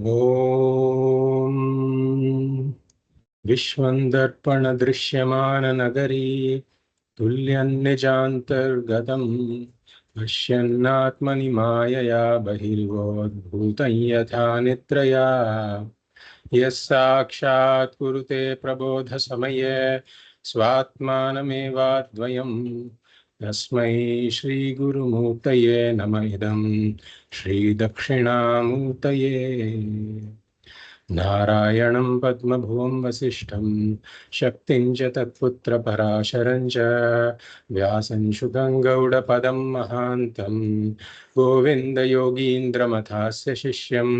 ॐ विश्वन्दर्पणदृश्यमाननगरी तुल्यन्निजान्तर्गतं पश्यन्नात्मनि मायया बहिर्गोद्भूतं यथा निद्रया यः साक्षात् कुरुते प्रबोधसमये स्वात्मानमेवाद्वयम् तस्मै श्रीगुरुमूर्तये नम इदं श्रीदक्षिणामूर्तये नारायणं पद्मभुवं वसिष्ठं शक्तिं च तत्पुत्रपराशरं च व्यासं शुकं गौडपदं महान्तं गोविन्दयोगीन्द्रमथास्य शिष्यं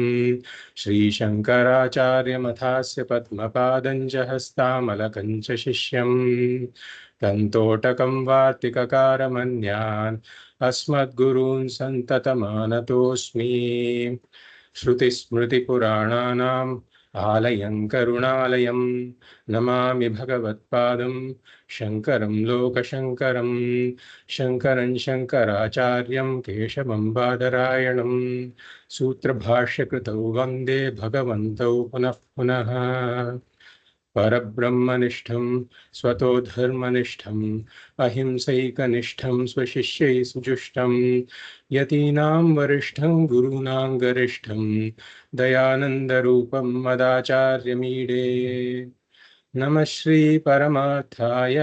श्रीशङ्कराचार्यमथास्य पद्मपादं च हस्तामलकं च शिष्यं तन्तोटकं वार्तिककारमन्यान् अस्मद्गुरून् सन्ततमानतोऽस्मि श्रुतिस्मृतिपुराणानाम् आलयं करुणालयं नमामि भगवत्पादं शङ्करं लोकशङ्करं शङ्करं शङ्कराचार्यं केशवं बादरायणं सूत्रभाष्यकृतौ वन्दे भगवन्तौ पुनः पुनः परब्रह्मनिष्ठं स्वतो धर्मनिष्ठं अहिंसैकनिष्ठं स्वशिष्यै सुजुष्टं यतीनां वरिष्ठं गुरूणां गरिष्ठं दयानन्दरूपं मदाचार्यमीडे नमः श्रीपरमार्थाय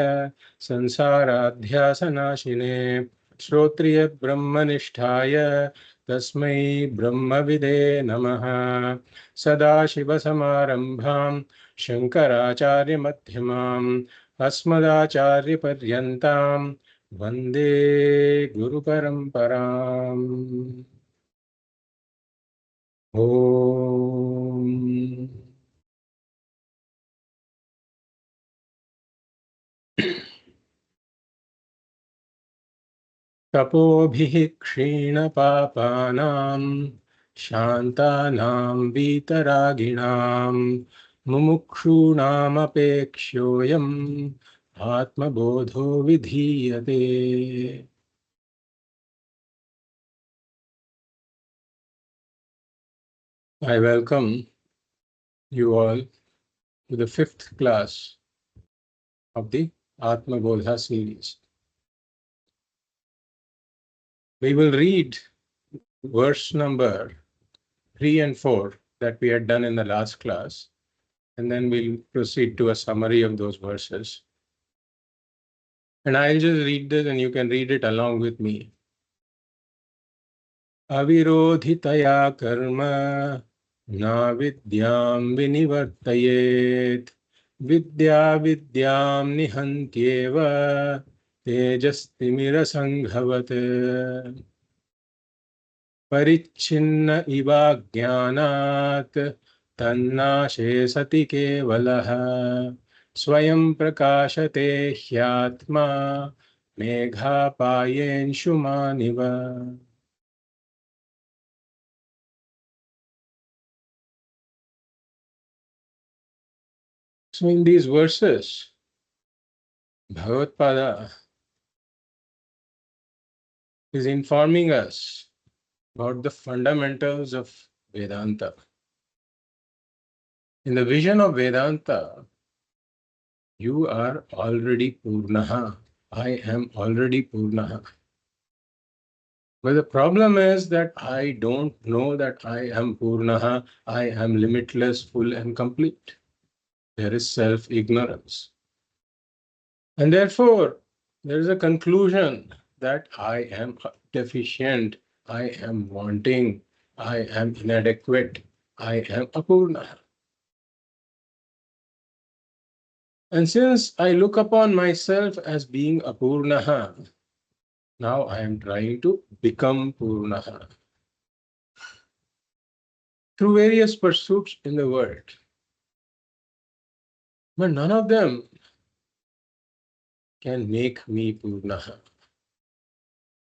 संसाराध्यासनाशिने श्रोत्रियब्रह्मनिष्ठाय तस्मै ब्रह्मविदे नमः सदाशिवसमारम्भां शङ्कराचार्यमध्यमाम् अस्मदाचार्यपर्यन्तां वन्दे गुरुपरम्पराम् ॐ तपोभिः क्षीणपापानां शान्तानां वीतरागिणां मुमुक्षूणामपेक्ष्योऽयम् आत्मबोधो विधीयते. I welcome you all to the 5th class of the Atma Bodha series. We will read verse number 3 and 4 that we had done in the last class, and then we'll proceed to a summary of those verses. And I'll just read this and you can read it along with me. Avirodhitaya karma na vidyam vinivartayet vidya vidyam nihantyeva tejastimira sanghavat परिच्छिन्न इवा ज्ञानात् तन्नाशे सति केवलः स्वयं प्रकाशते ह्यात्मा मेघापायेंशुमानिव. So in these verses, Bhagavad is informing us about the fundamentals of Vedanta. In the vision of Vedanta, you are already Purnaha. I am already Purnaha. But the problem is that I don't know that I am Purnaha. I am limitless, full and complete. There is self-ignorance. And therefore, there is a conclusion that I am deficient, I am wanting, I am inadequate, I am apurna. And since I look upon myself as being apurnaha, now I am trying to become purnaha through various pursuits in the world. But none of them can make me purnaha.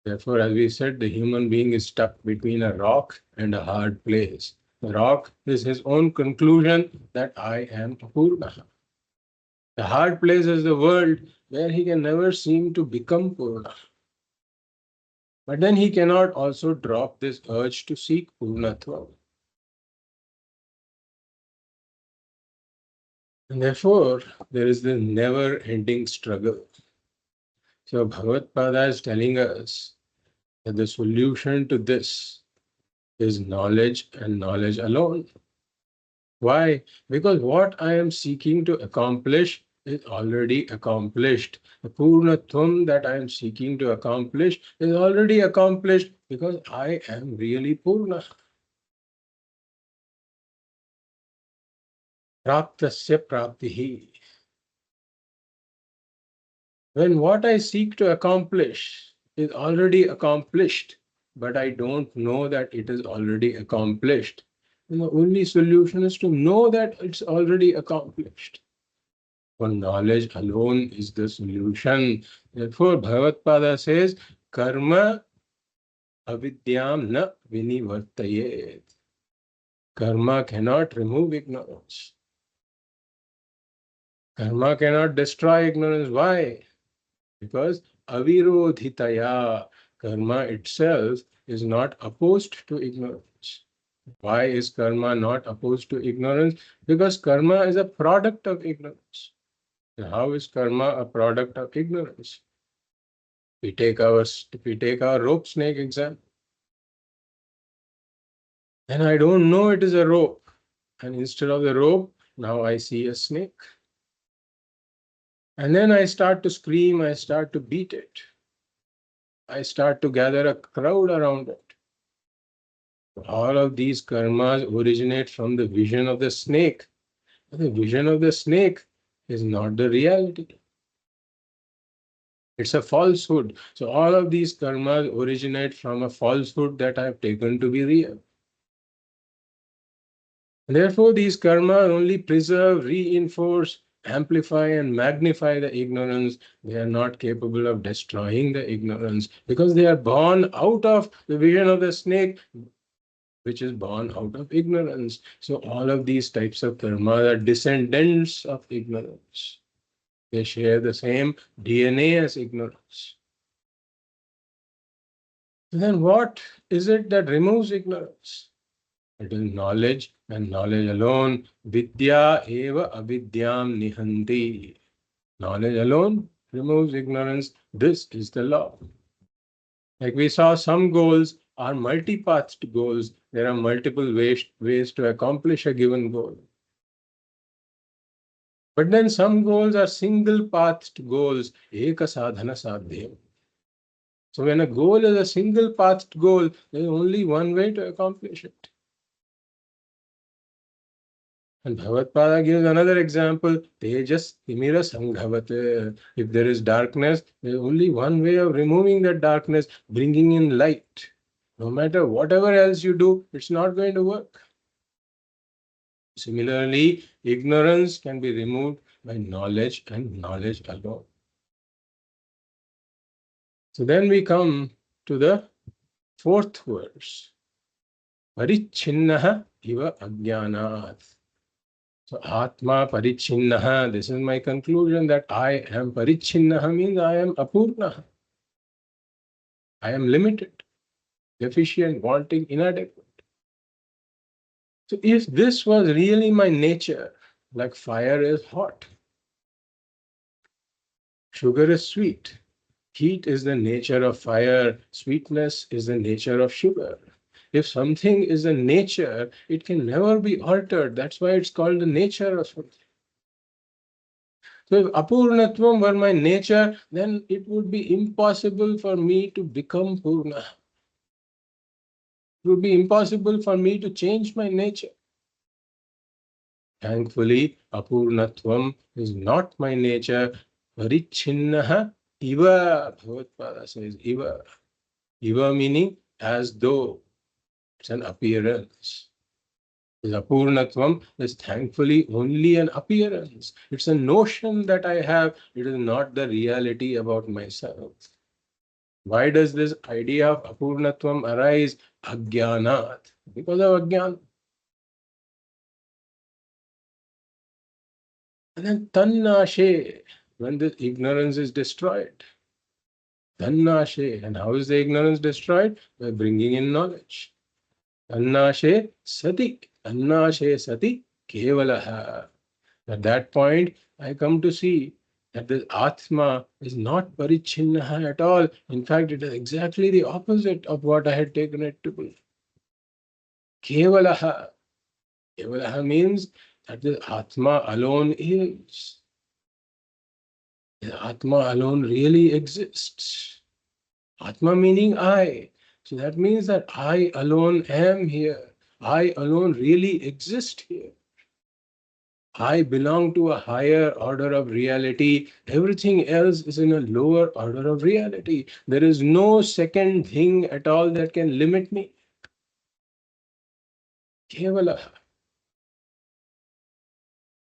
Therefore, as we said, the human being is stuck between a rock and a hard place. The rock is his own conclusion that I am apurnaha. The hard place is the world where he can never seem to become Purna. But then he cannot also drop this urge to seek Purnatva. And therefore, there is this never-ending struggle. So Bhagavad Pada is telling us that the solution to this is knowledge and knowledge alone. Why? Because what I am seeking to accomplish is already accomplished. The Purnatvam that I am seeking to accomplish is already accomplished because I am really Purna. Praptasya praptihi. When what I seek to accomplish is already accomplished, but I don't know that it is already accomplished, then the only solution is to know that it's already accomplished. For knowledge alone is the solution. Therefore, Bhagavad says, Karma avidyam na vinivartayet. Karma cannot remove ignorance. Karma cannot destroy ignorance. Why? Because avirodhitaya, karma itself is not opposed to ignorance. Why is karma not opposed to ignorance? Because karma is a product of ignorance. How is karma a product of ignorance? We take our rope snake example. And I don't know it is a rope. And instead of the rope, now I see a snake. And then I start to scream, I start to beat it. I start to gather a crowd around it. All of these karmas originate from the vision of the snake. The vision of the snake is not the reality. It's a falsehood. So all of these karmas originate from a falsehood that I've taken to be real. Therefore, these karma only preserve, reinforce, amplify, and magnify the ignorance. They are not capable of destroying the ignorance because they are born out of the vision of the snake, which is born out of ignorance. So, all of these types of karma are descendants of ignorance. They share the same DNA as ignorance. Then, what is it that removes ignorance? It is knowledge and knowledge alone. Vidya eva avidyam nihanti. Knowledge alone removes ignorance. This is the law. Like we saw, some goals are multi-pathed goals. There are multiple ways to accomplish a given goal. But then some goals are single-pathed goals. Eka sadhana sadhyam. So when a goal is a single-pathed goal, there is only one way to accomplish it. And Bhagavad gives another example, Tejas Timira Sanghavat. If there is darkness, there is only one way of removing that darkness, bringing in light. No matter whatever else you do, it's not going to work. Similarly, ignorance can be removed by knowledge and knowledge alone. So then we come to the fourth verse. Parichinnaha iva ajnanat. So Atma Parichinnaha, this is my conclusion that I am Parichinnaha means I am Apurnaha. I am limited, deficient, wanting, inadequate. So if this was really my nature, like fire is hot, sugar is sweet, heat is the nature of fire, sweetness is the nature of sugar. If something is a nature, it can never be altered. That's why it's called the nature of something. So if Apurnatvam were my nature, then it would be impossible for me to become Purna. It would be impossible for me to change my nature. Thankfully, Apurnatvam is not my nature. Parichinnaha iva, Bhagavad says, iva. Iva meaning as though. It's an appearance. The Apurnatvam is thankfully only an appearance. It's a notion that I have. It is not the reality about myself. Why does this idea of Apurnatvam arise? Ajnanat. Because of Ajnan. And then Tannashe, when the ignorance is destroyed. Tannashe. And how is the ignorance destroyed? By bringing in knowledge. Tannashe sati. Tannashe sati kevalaha. At that point, I come to see that the Atma is not parichinnaha at all. In fact, it is exactly the opposite of what I had taken it to be. Kevalaha. Kevalaha means that the Atma alone is. The Atma alone really exists. Atma meaning I. So that means that I alone am here. I alone really exist here. I belong to a higher order of reality. Everything else is in a lower order of reality. There is no second thing at all that can limit me. Kevala.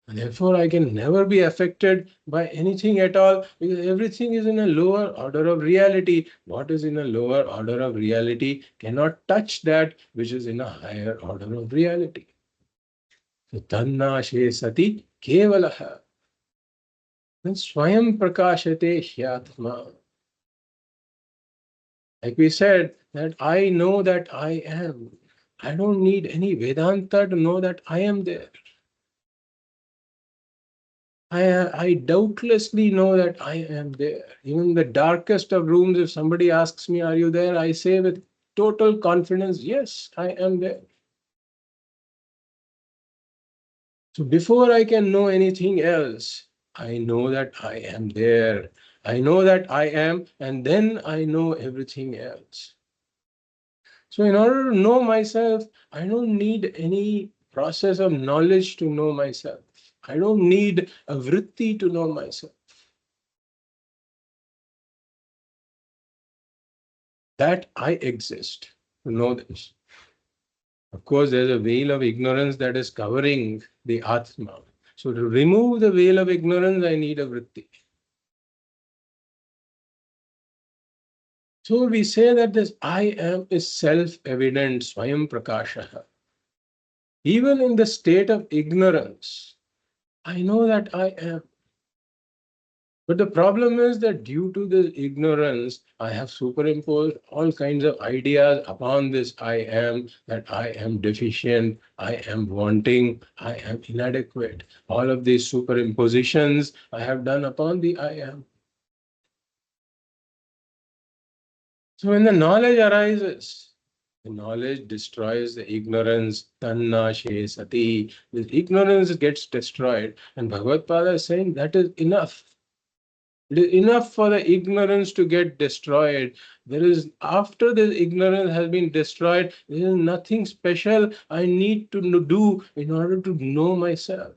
Therefore, I can never be affected by anything at all because everything is in a lower order of reality. What is in a lower order of reality cannot touch that which is in a higher order of reality. So, tannashe sati kevalaha. Then swayam prakashate hyatma. Like we said, that I know that I am. I don't need any Vedanta to know that I am there. I doubtlessly know that I am there. Even in the darkest of rooms, if somebody asks me, are you there? I say with total confidence, yes, I am there. So before I can know anything else, I know that I am there. I know that I am, and then I know everything else. So in order to know myself, I don't need any process of knowledge to know myself. I don't need a vritti to know myself. That I exist to know this. Of course, there's a veil of ignorance that is covering the Atma. So to remove the veil of ignorance, I need a vritti. So we say that this I am is self-evident, swayam prakasha. Even in the state of ignorance, I know that I am. But the problem is that due to the ignorance, I have superimposed all kinds of ideas upon this I am, that I am deficient, I am wanting, I am inadequate. All of these superimpositions I have done upon the I am. So when the knowledge arises, the knowledge destroys the ignorance, tanna she sati. The ignorance gets destroyed. And Bhagavad Pada is saying that is enough. It is enough for the ignorance to get destroyed. There is, after the ignorance has been destroyed, there is nothing special I need to do in order to know myself.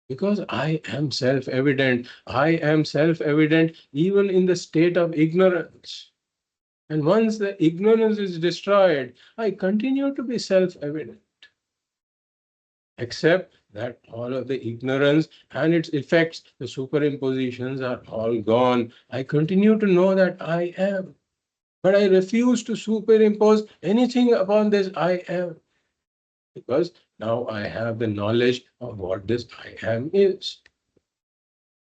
Because I am self evident. I am self evident even in the state of ignorance. And once the ignorance is destroyed, I continue to be self evident. Except that all of the ignorance and its effects, the superimpositions are all gone. I continue to know that I am, but I refuse to superimpose anything upon this I am, because now I have the knowledge of what this I am is,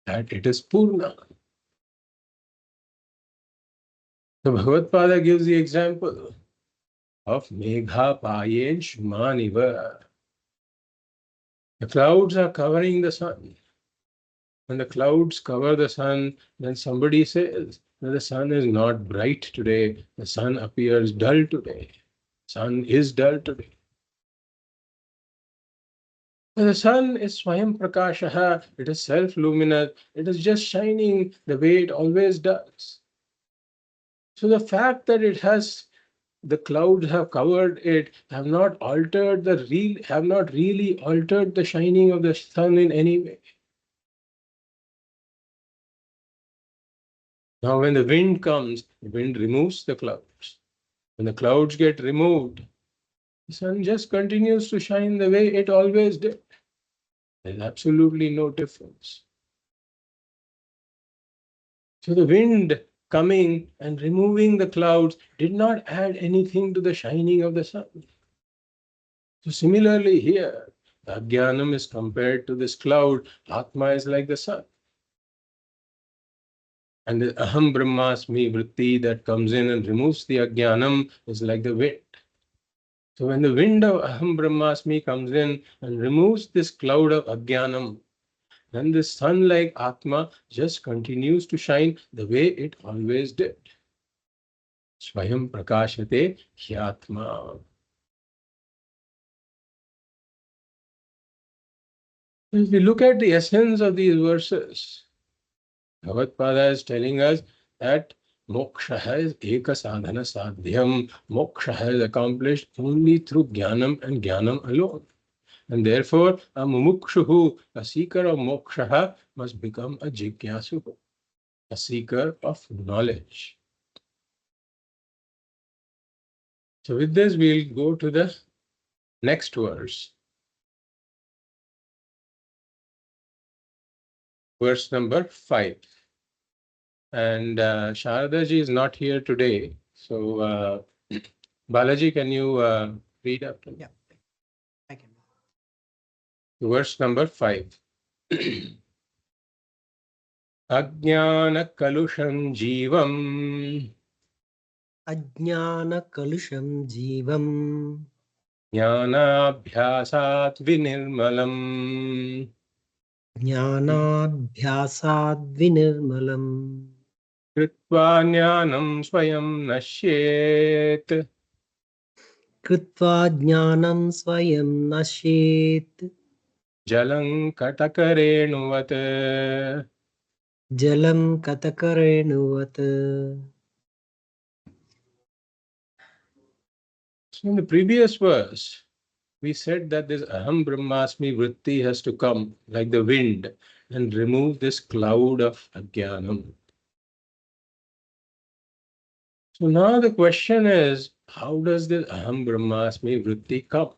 that it is Purna. So Bhagavad Pada gives the example of Megha Payen Shumaniva. The clouds are covering the sun. When the clouds cover the sun, then somebody says that the sun is not bright today, the sun appears dull today. Sun is dull today. But the sun is Swayam Prakashaha, it is self-luminous, it is just shining the way it always does. So the fact that it has the clouds have covered it, have not altered the real, have not really altered the shining of the sun in any way. Now, when the wind comes, the wind removes the clouds. When the clouds get removed, the sun just continues to shine the way it always did. There's absolutely no difference. So the wind coming and removing the clouds did not add anything to the shining of the sun. So similarly here, the Ajnanam is compared to this cloud. Atma is like the sun. And the Aham Brahmasmi Vritti that comes in and removes the Ajnanam is like the wind. So when the wind of Aham Brahmasmi comes in and removes this cloud of Ajnanam, then the sun like Atma just continues to shine the way it always did. Swayam Prakashate Hyatma. If we look at the essence of these verses, Bhagavad is telling us that moksha is eka sadhana sadhyam. Moksha is accomplished only through jnanam and jnanam alone. And therefore, a mumukshuhu, a seeker of moksha, must become a jigyasu, a seeker of knowledge. So with this, we'll go to the next verse. Verse number 5. And Sharadaji is not here today. So Balaji, can you read after me? Yeah, I can. Verse number 5. Ajnana-kalusham jivam Ajnana-kalusham jivam jnanabhyasat vinirmalam jnanabhyasad vinirmalam kritva jnanam swayam nashyet krutva jnanam swayam nashet jalam katakarenuvat. jalam katakarenuvat. So in the previous verse, we said that this Aham Brahmasmi Vritti has to come like the wind and remove this cloud of Ajnanam. So now the question is, how does this Aham Brahmasmi Vritti come?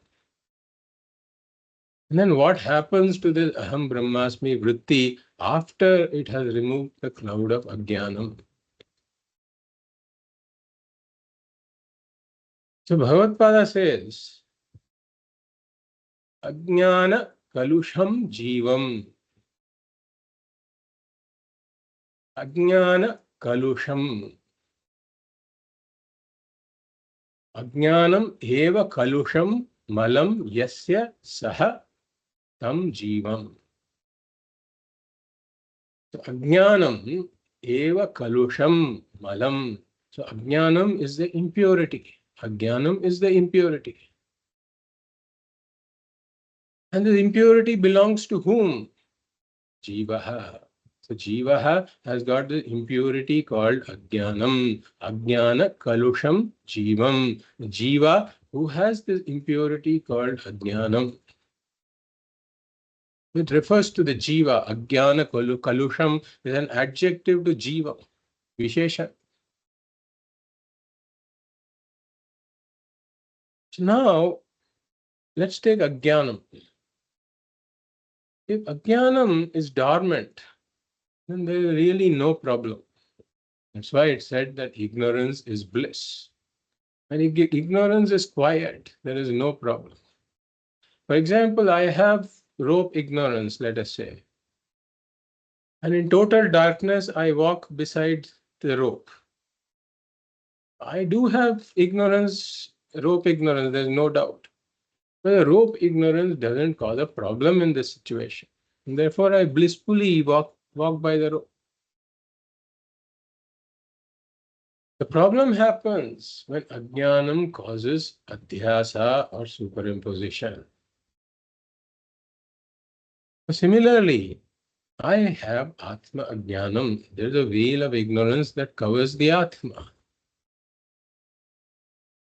And then what happens to this Aham Brahmasmi Vritti after it has removed the cloud of Ajnanam? So Bhagavad says, Ajnana Kalusham Jivam. Ajnana Kalusham. Ajnanam eva kalusham malam yasya saha tam jivam. So Ajnanam eva kalusham malam. So Ajnanam is the impurity. Ajnanam is the impurity. And the impurity belongs to whom? Jivaha. So Jivaha has got the impurity called Ajnanam. Ajnana Kalusham Jivam. Jiva who has this impurity called Ajnanam. It refers to the Jiva. Ajnana Kalusham is an adjective to Jiva. Vishesha. So now let's take Ajnanam. If Ajnanam is dormant, then there is really no problem. That's why it said that ignorance is bliss. And if ignorance is quiet, there is no problem. For example, I have rope ignorance, let us say. And in total darkness, I walk beside the rope. I do have ignorance, rope ignorance, there's no doubt. But the rope ignorance doesn't cause a problem in this situation. And therefore, I blissfully walk by the rope. The problem happens when Ajnanam causes adhyasa or superimposition. Similarly, I have Atma Ajnanam. There's a veil of ignorance that covers the Atma.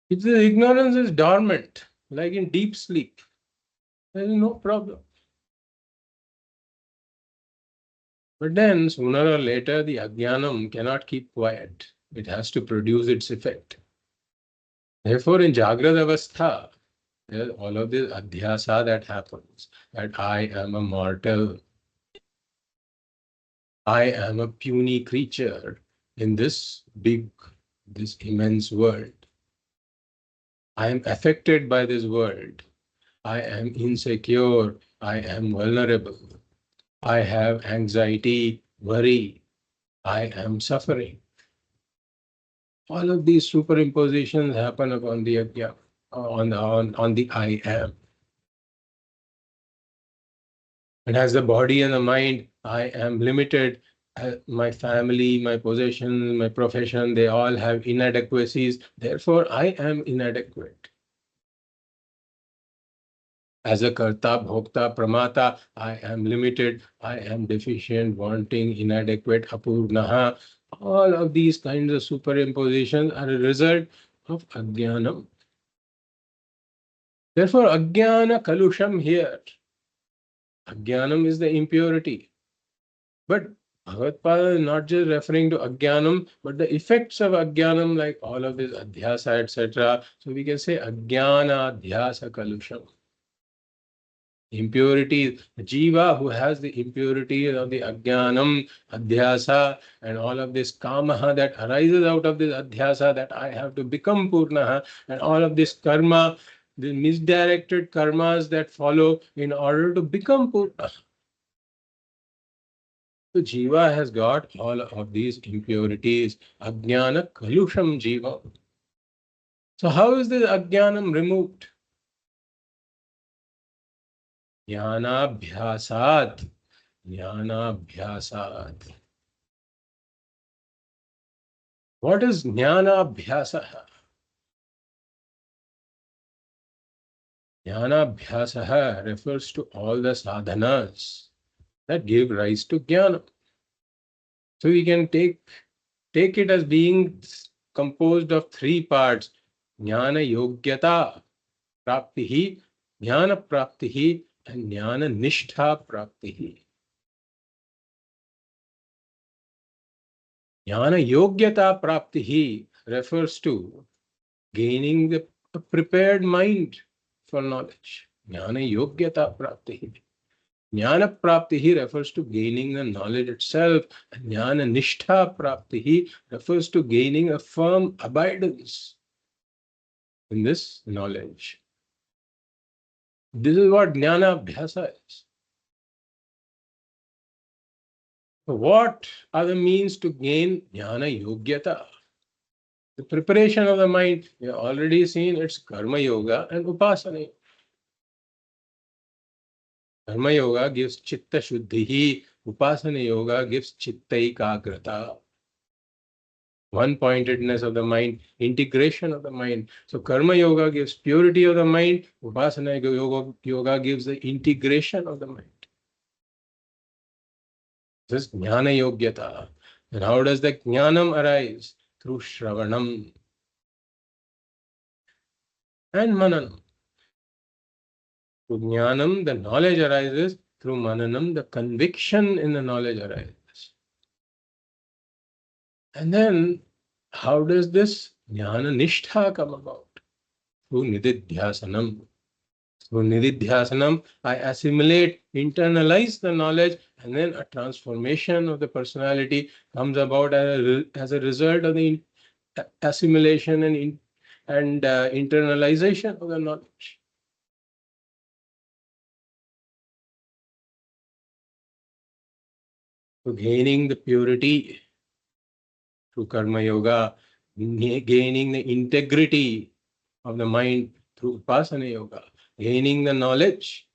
If the ignorance is dormant, like in deep sleep, there is no problem. But then, sooner or later, the Ajnanam cannot keep quiet. It has to produce its effect. Therefore, in Jagrada Avastha, there's all of this adhyasa that happens, that I am a mortal, I am a puny creature in this immense world. I am affected by this world. I am insecure. I am vulnerable. I have anxiety, worry. I am suffering. All of these superimpositions happen upon the Ajna. on the I am. And as the body and the mind, I am limited. My family, my possessions, my profession, they all have inadequacies. Therefore, I am inadequate. As a karta, bhokta, pramata, I am limited. I am deficient, wanting, inadequate, apurnaha. All of these kinds of superimpositions are a result of ajnanam. Therefore, ajnana kalusham here. Ajnanam is the impurity. But Bhagavad is not just referring to Ajnanam, but the effects of Ajnanam, like all of this Adhyasa, etc. So we can say Ajnana Adhyasa Kalusham. Impurity, Jiva who has the impurity of the Ajnanam, Adhyasa, and all of this Kamaha that arises out of this Adhyasa that I have to become Purnaha, and all of this karma, the misdirected karmas that follow in order to become Purnaha. So Jiva has got all of these impurities. Ajnana kalusham Jiva. So how is this Ajnanam removed? Jnanabhyasat. Jnanabhyasat. What is Jnanabhyasaha? Jnanabhyasaha refers to all the sadhanas that give rise to Jnana. So we can take it as being composed of three parts. Jnana yogyata praptihi, jnana praptihi, and jnana nishtha praptihi. Jnana yogyata praptihi refers to gaining the prepared mind for knowledge. Jnana yogyata praptihi. Jnana praptihi refers to gaining the knowledge itself. And jnana nishtha praptihi refers to gaining a firm abidance in this knowledge. This is what jnana abhyasa is. So what are the means to gain jnana yogyata? The preparation of the mind, we have already seen it's karma yoga and upasana. Karma yoga gives chitta shuddhi, upasana yoga gives chitta ekagrata. One pointedness of the mind, integration of the mind. So karma yoga gives purity of the mind, upasana yoga gives the integration of the mind. This is jnana yogyata. And how does the jnanam arise? Through shravanam and mananam. Through jnanam, the knowledge arises. Through mananam, the conviction in the knowledge arises. And then, how does this jnana nishtha come about? Through nididhyasanam. Through nididhyasanam, I assimilate, internalize the knowledge, and then a transformation of the personality comes about as a result of the assimilation and internalization of the knowledge. So gaining the purity through karma yoga, gaining the integrity of the mind through upasana yoga, gaining the knowledge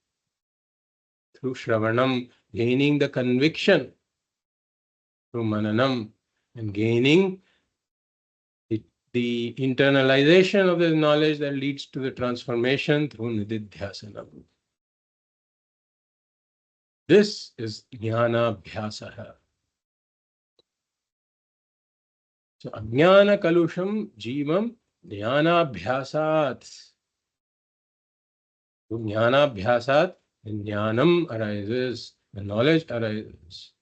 through shravanam, gaining the conviction through mananam, and gaining the internalization of the knowledge that leads to the transformation through nididhyasana. This is jnana bhyasaha. So ajnana kalusham jivam jnana bhyasat. Through jnana bhyasat, jnanam arises, the knowledge arises.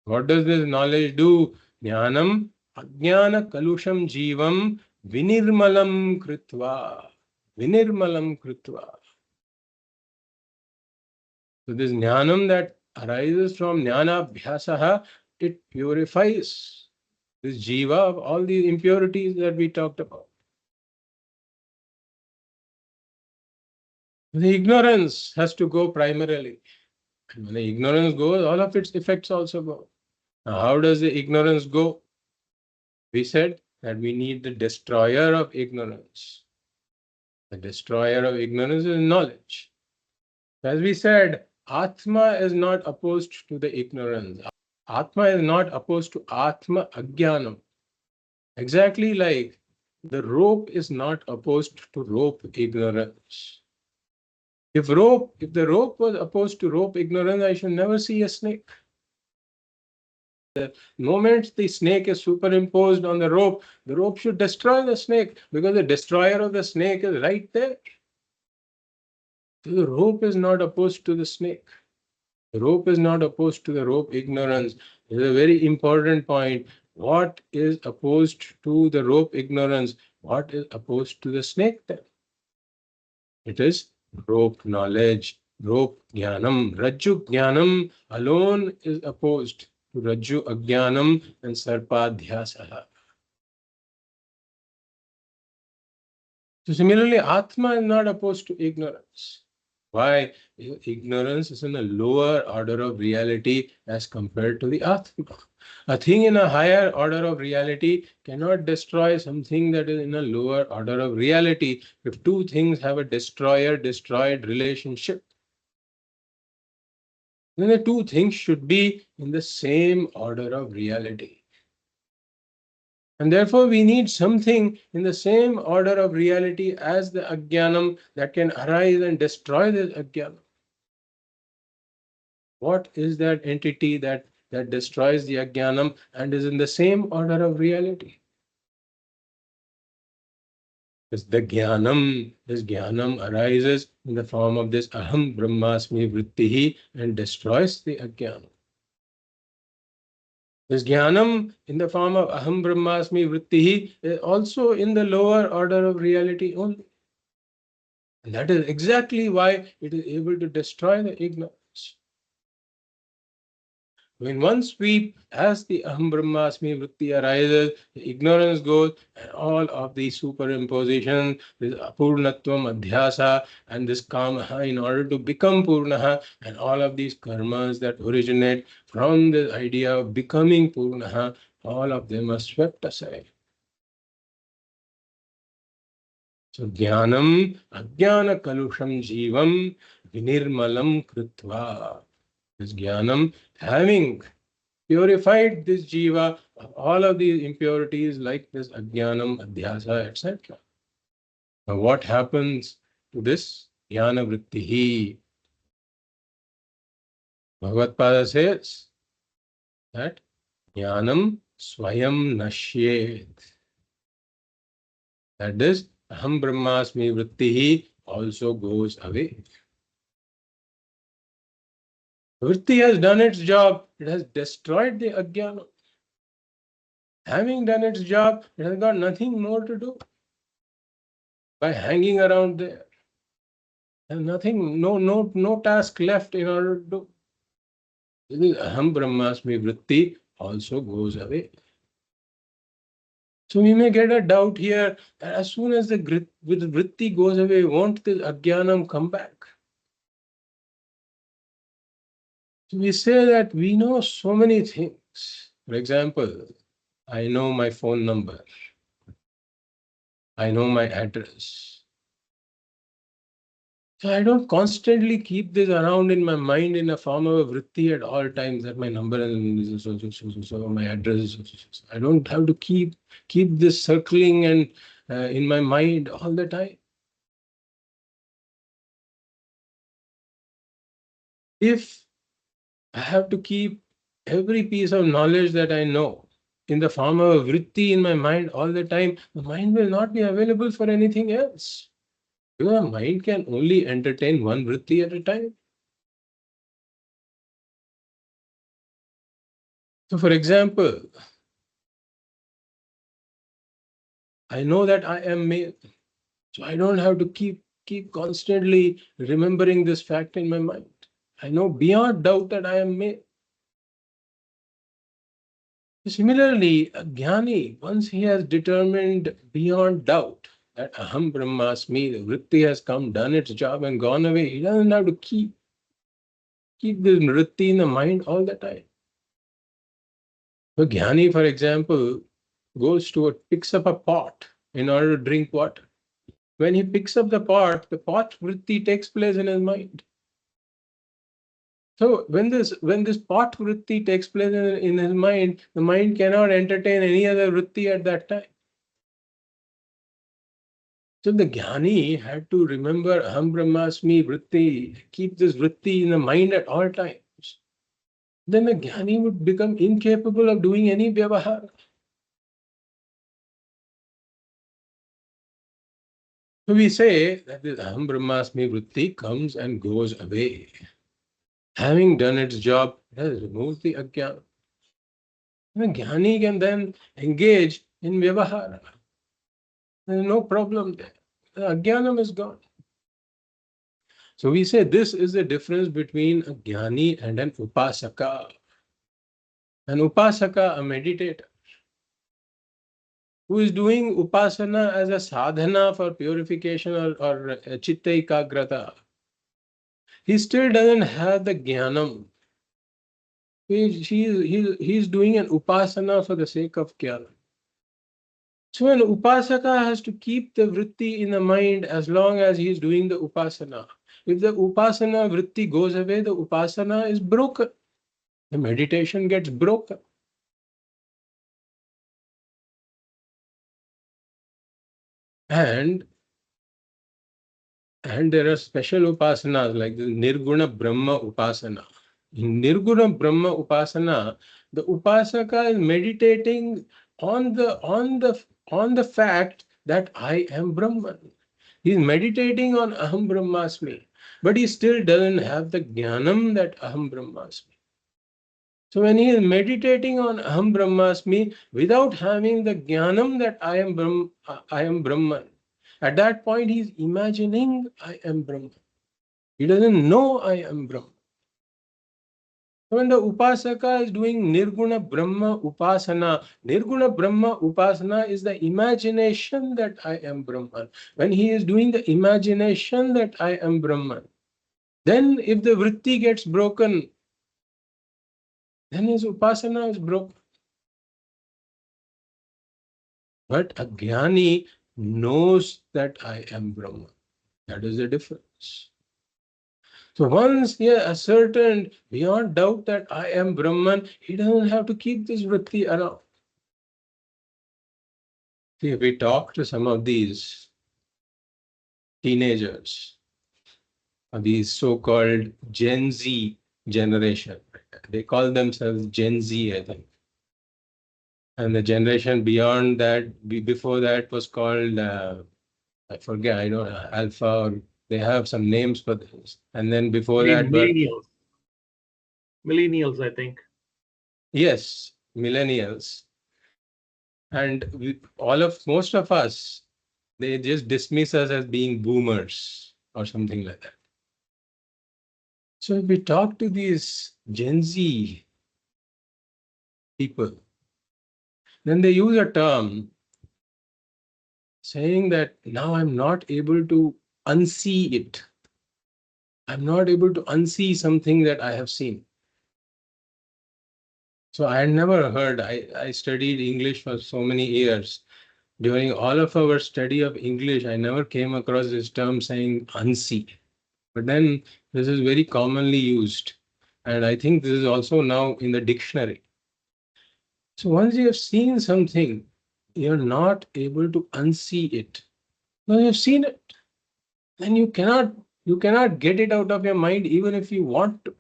What does this knowledge do? Jnanam ajnana kalusham jivam vinirmalam kritva. Vinirmalam kritva. So this jnanam that arises from jnana bhyasaha, it purifies this jiva of all these impurities that we talked about. The ignorance has to go primarily. And when the ignorance goes, all of its effects also go. Now, how does the ignorance go? We said that we need the destroyer of ignorance. The destroyer of ignorance is knowledge. As we said, Atma is not opposed to the ignorance. Atma is not opposed to Atma Ajnanam. Exactly like the rope is not opposed to rope ignorance. If the rope was opposed to rope ignorance, I should never see a snake. The moment the snake is superimposed on the rope should destroy the snake because the destroyer of the snake is right there. So the rope is not opposed to the snake. The rope is not opposed to the rope ignorance. This is a very important point. What is opposed to the rope ignorance? What is opposed to the snake then? It is rope knowledge, rope jnanam. Rajju jnanam alone is opposed to Rajju ajnanam and sarpadhyasaha. So similarly, Atma is not opposed to ignorance. Why? Ignorance is in a lower order of reality as compared to the Atma. A thing in a higher order of reality cannot destroy something that is in a lower order of reality if two things have a destroyer-destroyed relationship. Then the two things should be in the same order of reality. And therefore, we need something in the same order of reality as the Ajnanam that can arise and destroy the Ajnanam. What is that entity that destroys the Ajnanam and is in the same order of reality? This Jnanam arises in the form of this Aham Brahmasmi Vrittihi and destroys the Ajnanam. This Jnanam in the form of Aham Brahmasmi Vrittihi is also in the lower order of reality only. And that is exactly why it is able to destroy the ignorance. In one sweep, as the Aham Brahmasmi Vritti arises, the ignorance goes, and all of these superimpositions, this Apurnatvam Adhyasa, and this Kamaha, in order to become Purnaha, and all of these karmas that originate from the idea of becoming Purnaha, all of them are swept aside. So Jnanam Ajnana Kalusham Jivam Vinirmalam Kritva. This Jnanam, having purified this jiva of all of these impurities like this Ajnanam, Adhyasa, etc. Now what happens to this Jnana Vrittihi? Bhagavad says that Jnanam Swayam Nashyet. That is, Aham Brahmasmi Vrittihi also goes away. Vritti has done its job. It has destroyed the Ajnana. Having done its job, it has got nothing more to do by hanging around there. There's nothing, no task left in order to do. This Aham Brahmasmi Vritti also goes away. So we may get a doubt here that as soon as the Vritti goes away, won't this Ajnanam come back? So we say that we know so many things. For example, I know my phone number. I know my address. So I don't constantly keep this around in my mind in a form of a vritti at all times that my number is so, my address is so. I don't have to keep this circling and in my mind all the time. If I have to keep every piece of knowledge that I know in the form of a vritti in my mind all the time, the mind will not be available for anything else. Because the mind can only entertain one vritti at a time. So, for example, I know that I am male, so I don't have to keep constantly remembering this fact in my mind. I know beyond doubt that I am male. Similarly, a jnani, once he has determined beyond doubt that Aham Brahmasmi, the vritti has come, done its job, and gone away, he doesn't have to keep this vritti in the mind all the time. So, jnani, for example, picks up a pot in order to drink water. When he picks up the pot vritti takes place in his mind. So when this pot vritti takes place in his mind, the mind cannot entertain any other vritti at that time. So the jnani had to remember Aham Brahmasmi vritti, keep this vritti in the mind at all times. Then the jnani would become incapable of doing any vyavahara. So we say that this Aham Brahmasmi vritti comes and goes away. Having done its job, it has removed the ajnana. The jnani can then engage in vyavahara. There is no problem there. The ajnanam is gone. So we say this is the difference between a jnani and an upasaka. An upasaka, a meditator, who is doing upasana as a sadhana for purification or chitta ekagrata, he still doesn't have the jnanam. He's doing an upasana for the sake of jnana. So an upasaka has to keep the vritti in the mind as long as he is doing the upasana. If the upasana vritti goes away, the upasana is broken. The meditation gets broken. And there are special upasanas like the Nirguna Brahma Upasana. In Nirguna Brahma Upasana, the upasaka is meditating on the fact that I am Brahman. He is meditating on Aham Brahmasmi, but he still doesn't have the jnanam that Aham Brahmasmi. So when he is meditating on Aham Brahmasmi without having the jnanam that I am Brahman, at that point he is imagining I am Brahman. He doesn't know I am Brahman. So when the Upasaka is doing Nirguna Brahma Upasana is the imagination that I am Brahman. When he is doing the imagination that I am Brahman, then if the vritti gets broken, then his Upasana is broken. But a jnani knows that I am Brahman. That is the difference. So once he has ascertained beyond doubt that I am Brahman, he doesn't have to keep this vritti around. See, if we talk to some of these teenagers, or these so-called Gen Z generation, they call themselves Gen Z, I think. And the generation beyond that, before that was called, I forget, I don't know, Alpha, or they have some names for this. And then before that were, Millennials, I think. yes, millennials. And most of us, they just dismiss us as being boomers or something like that. So if we talk to these Gen Z people, then they use a term saying that now I'm not able to unsee it. I'm not able to unsee something that I have seen. So I had never heard, I studied English for so many years. During all of our study of English, I never came across this term saying unsee. But then this is very commonly used. And I think this is also now in the dictionary. So once you have seen something, you're not able to unsee it. Now you've seen it. Then you cannot get it out of your mind even if you want to.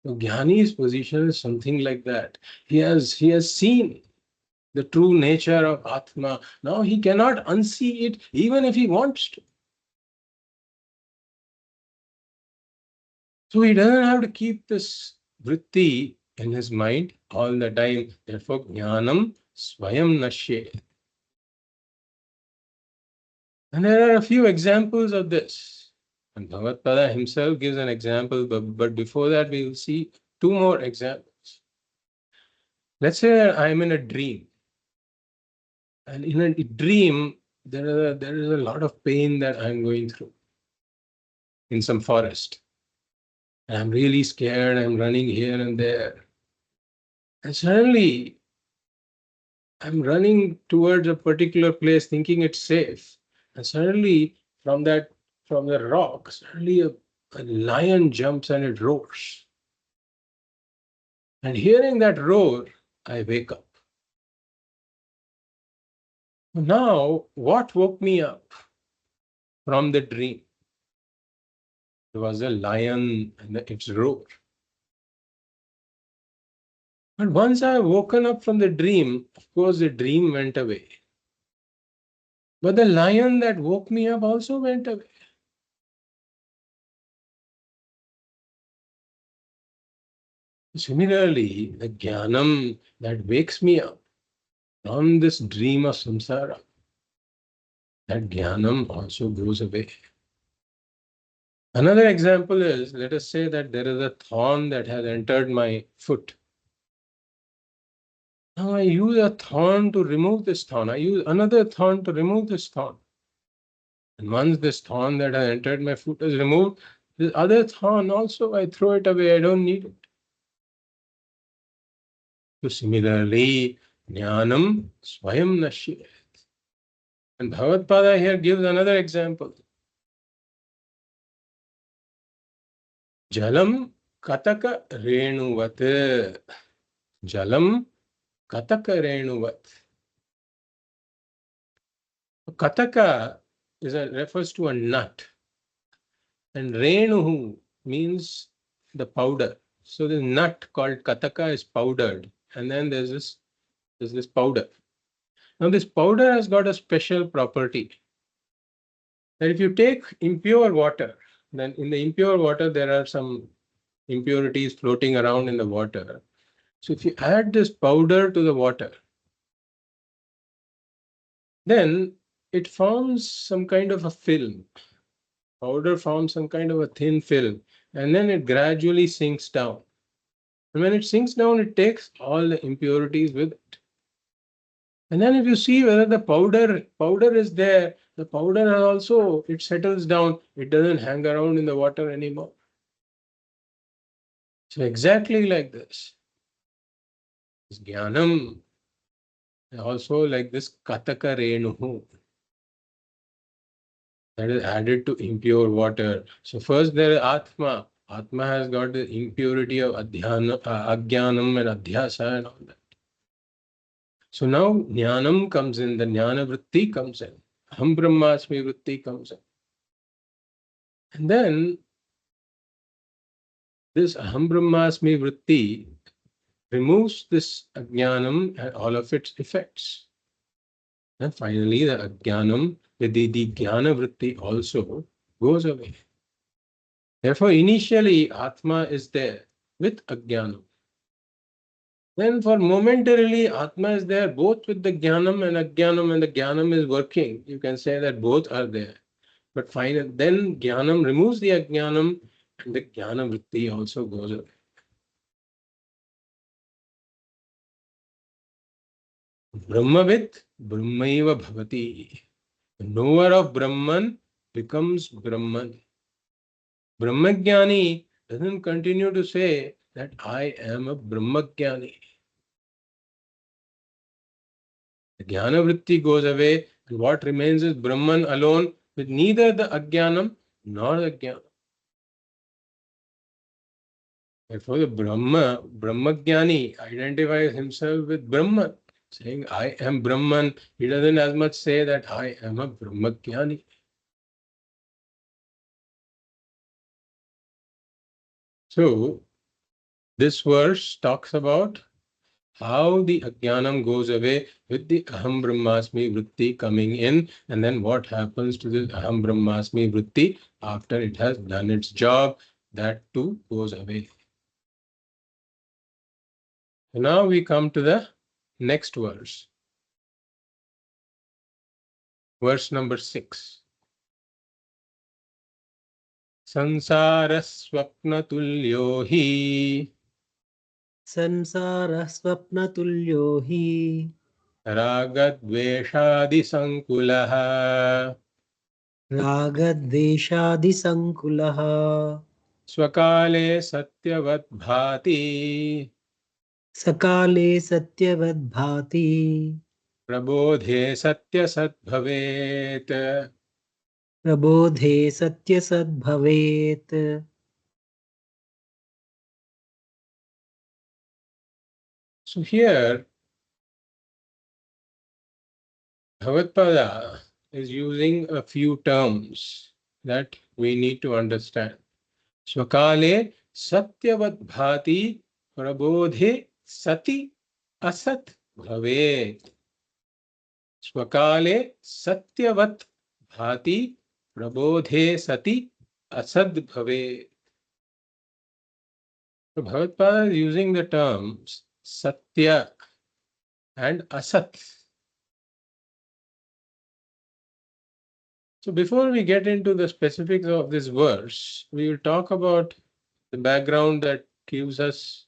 So Jnani's position is something like that. He has seen the true nature of Atma. Now he cannot unsee it even if he wants to. So he doesn't have to keep this vritti in his mind all the time. Therefore, jnanam swayam nashye. And there are a few examples of this. And Bhagavad himself gives an example, but before that, we will see two more examples. Let's say that I'm in a dream. And in a dream, there is a lot of pain that I'm going through in some forest. And I'm really scared. I'm running here and there. And suddenly, I'm running towards a particular place thinking it's safe. And suddenly, from the rock, suddenly a lion jumps and it roars. And hearing that roar, I wake up. Now, what woke me up from the dream? It was a lion and its roar. But once I woken up from the dream, of course, the dream went away. But the lion that woke me up also went away. Similarly, the jnanam that wakes me up from this dream of samsara, that jnanam also goes away. Another example is, let us say that there is a thorn that has entered my foot. Now I use a thorn to remove this thorn. I use another thorn to remove this thorn. And once this thorn that has entered my foot is removed, this other thorn also I throw it away. I don't need it. So similarly, jnanam swayam nashyate. And Bhagavad here gives another example. Jalam kataka renuvat. Jalam kataka renuvat. Kataka refers to a nut. And renuhu means the powder. So the nut called kataka is powdered. And then there's this powder. Now this powder has got a special property. That if you take impure water, then in the impure water there are some impurities floating around in the water. So if you add this powder to the water, then it forms some kind of a film. Powder forms some kind of a thin film, and then it gradually sinks down. And when it sinks down, it takes all the impurities with it. And then if you see whether the powder is there, the powder also, it settles down. It doesn't hang around in the water anymore. So exactly like this jnanam, also like this kataka renuhu, that is added to impure water. So first there is Atma. Atma has got the impurity of ajnanam and adhyasa and all that. So now jnanam comes in, the jnana vritti comes in, aham brahmasmi vritti comes in. And then this aham brahmasmi vritti removes this ajnanam and all of its effects. And finally the ajnanam, the jnana vritti also goes away. Therefore, initially, Atma is there with Ajnanam. Then, for momentarily, Atma is there both with the Jnanam and Ajnanam, and the Jnanam is working. You can say that both are there. But finally, then Jnanam removes the Ajnanam, and the Jnana Vritti also goes away. Brahmavid Brahmaiva Bhavati. The knower of Brahman becomes Brahman. Brahmajnani doesn't continue to say that I am a Brahmajnani. The jnana vritti goes away, and what remains is Brahman alone, with neither the ajnanam nor the jnana. Therefore, the Brahmajnani identifies himself with Brahman, saying, I am Brahman. He doesn't as much say that I am a Brahmajnani. So, this verse talks about how the ajnanam goes away with the aham brahmasmi vritti coming in, and then what happens to the aham brahmasmi vritti after it has done its job, that too goes away. So now we come to the next verse, verse number 6. Sansara swapna tulyo hi संसारः स्वप्नतुल्यो हि ragadveshadi sankulaha रागद्वेषादिसङ्कुलः swakale satyavat bhati सकाले सत्यवद्भाति प्रबोधे सत्य सद्भवेत्. प्रबोधे सत्यसद्भवेत्। So here, Bhagavad is using a few terms that we need to understand. Swakale satyavat bhati prabodhe sati asat bhavet. Swakale satyavat bhati prabodhe sati asad bhavet. So Bhagavad is using the terms satya and asat. So before we get into the specifics of this verse, we will talk about the background that gives us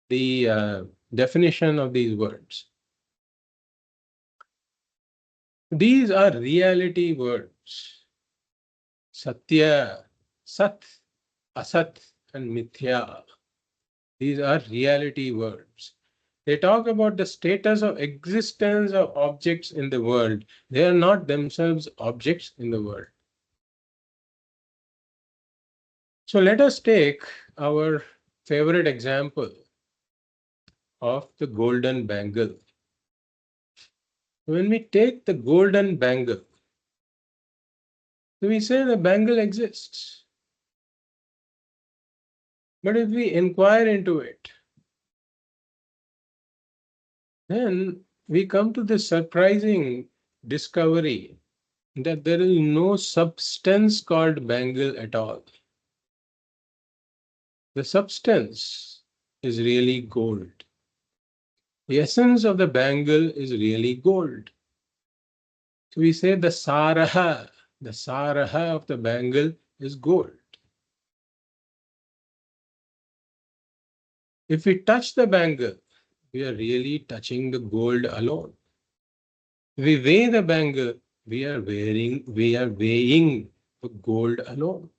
the definition of these words. These are reality words. Satya, Sat, Asat, and Mithya. These are reality words. They talk about the status of existence of objects in the world. They are not themselves objects in the world. So let us take our favorite example of the golden bangle. When we take the golden bangle, we say the bangle exists. But if we inquire into it, then we come to the surprising discovery that there is no substance called bangle at all. The substance is really gold. The essence of the bangle is really gold. So we say the saraha of the bangle is gold. If we touch the bangle, we are really touching the gold alone. If we weigh the bangle, we are weighing the gold alone.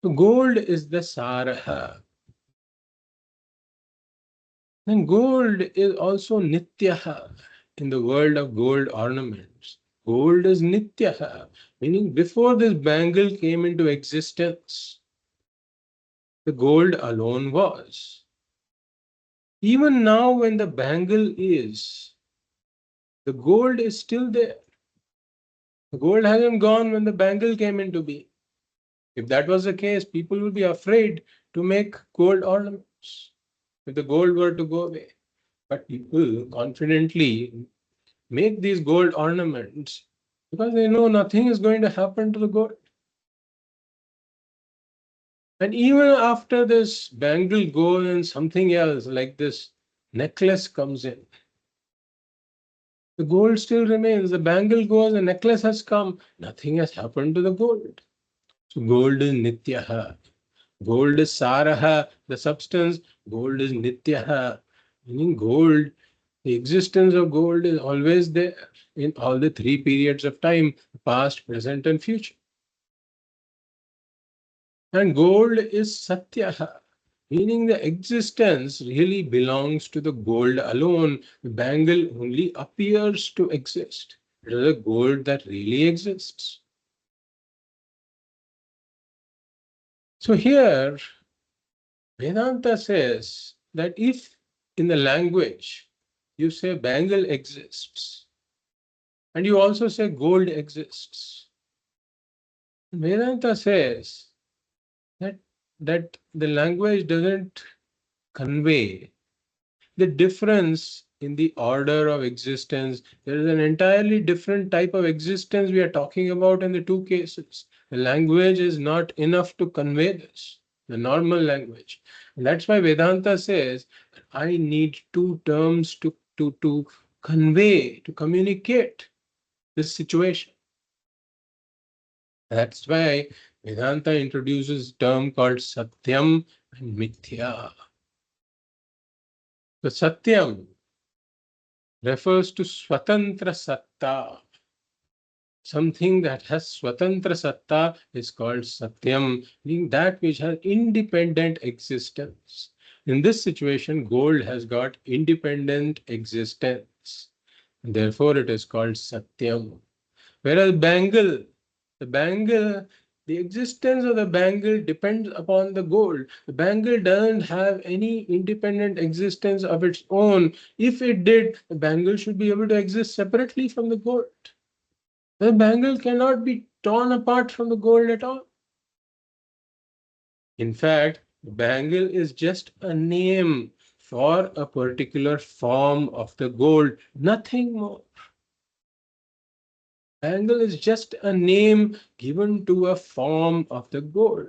So gold is the saraha. And gold is also nityaha in the world of gold ornaments. Gold is nityaha, meaning before this bangle came into existence, the gold alone was. Even now, when the bangle is, the gold is still there. The gold hasn't gone when the bangle came into being. If that was the case, people would be afraid to make gold ornaments if the gold were to go away. But people confidently make these gold ornaments because they know nothing is going to happen to the gold. And even after this bangle goes and something else like this necklace comes in, the gold still remains. The bangle goes, the necklace has come, nothing has happened to the gold. So gold is nityaha. Gold is saraha, the substance. Gold is nityaha, meaning gold. The existence of gold is always there in all the three periods of time, past, present, and future. And gold is satyaha, meaning the existence really belongs to the gold alone. The bangle only appears to exist. It is the gold that really exists. So here, Vedanta says that if in the language you say bangle exists and you also say gold exists, Vedanta says that, that the language doesn't convey the difference in the order of existence. There is an entirely different type of existence we are talking about in the two cases. The language is not enough to convey this, the normal language. And that's why Vedanta says that I need two terms to convey, to communicate this situation. That's why Vedanta introduces a term called Satyam and Mithyā. The Satyam refers to Swatantra Satta. Something that has Swatantra Satta is called Satyam, meaning that which has independent existence. In this situation, gold has got independent existence. Therefore, it is called Satyam. Whereas the existence of the bangle depends upon the gold. The bangle doesn't have any independent existence of its own. If it did, the bangle should be able to exist separately from the gold. The bangle cannot be torn apart from the gold at all. In fact, the bangle is just a name for a particular form of the gold, nothing more. Bangle is just a name given to a form of the gold.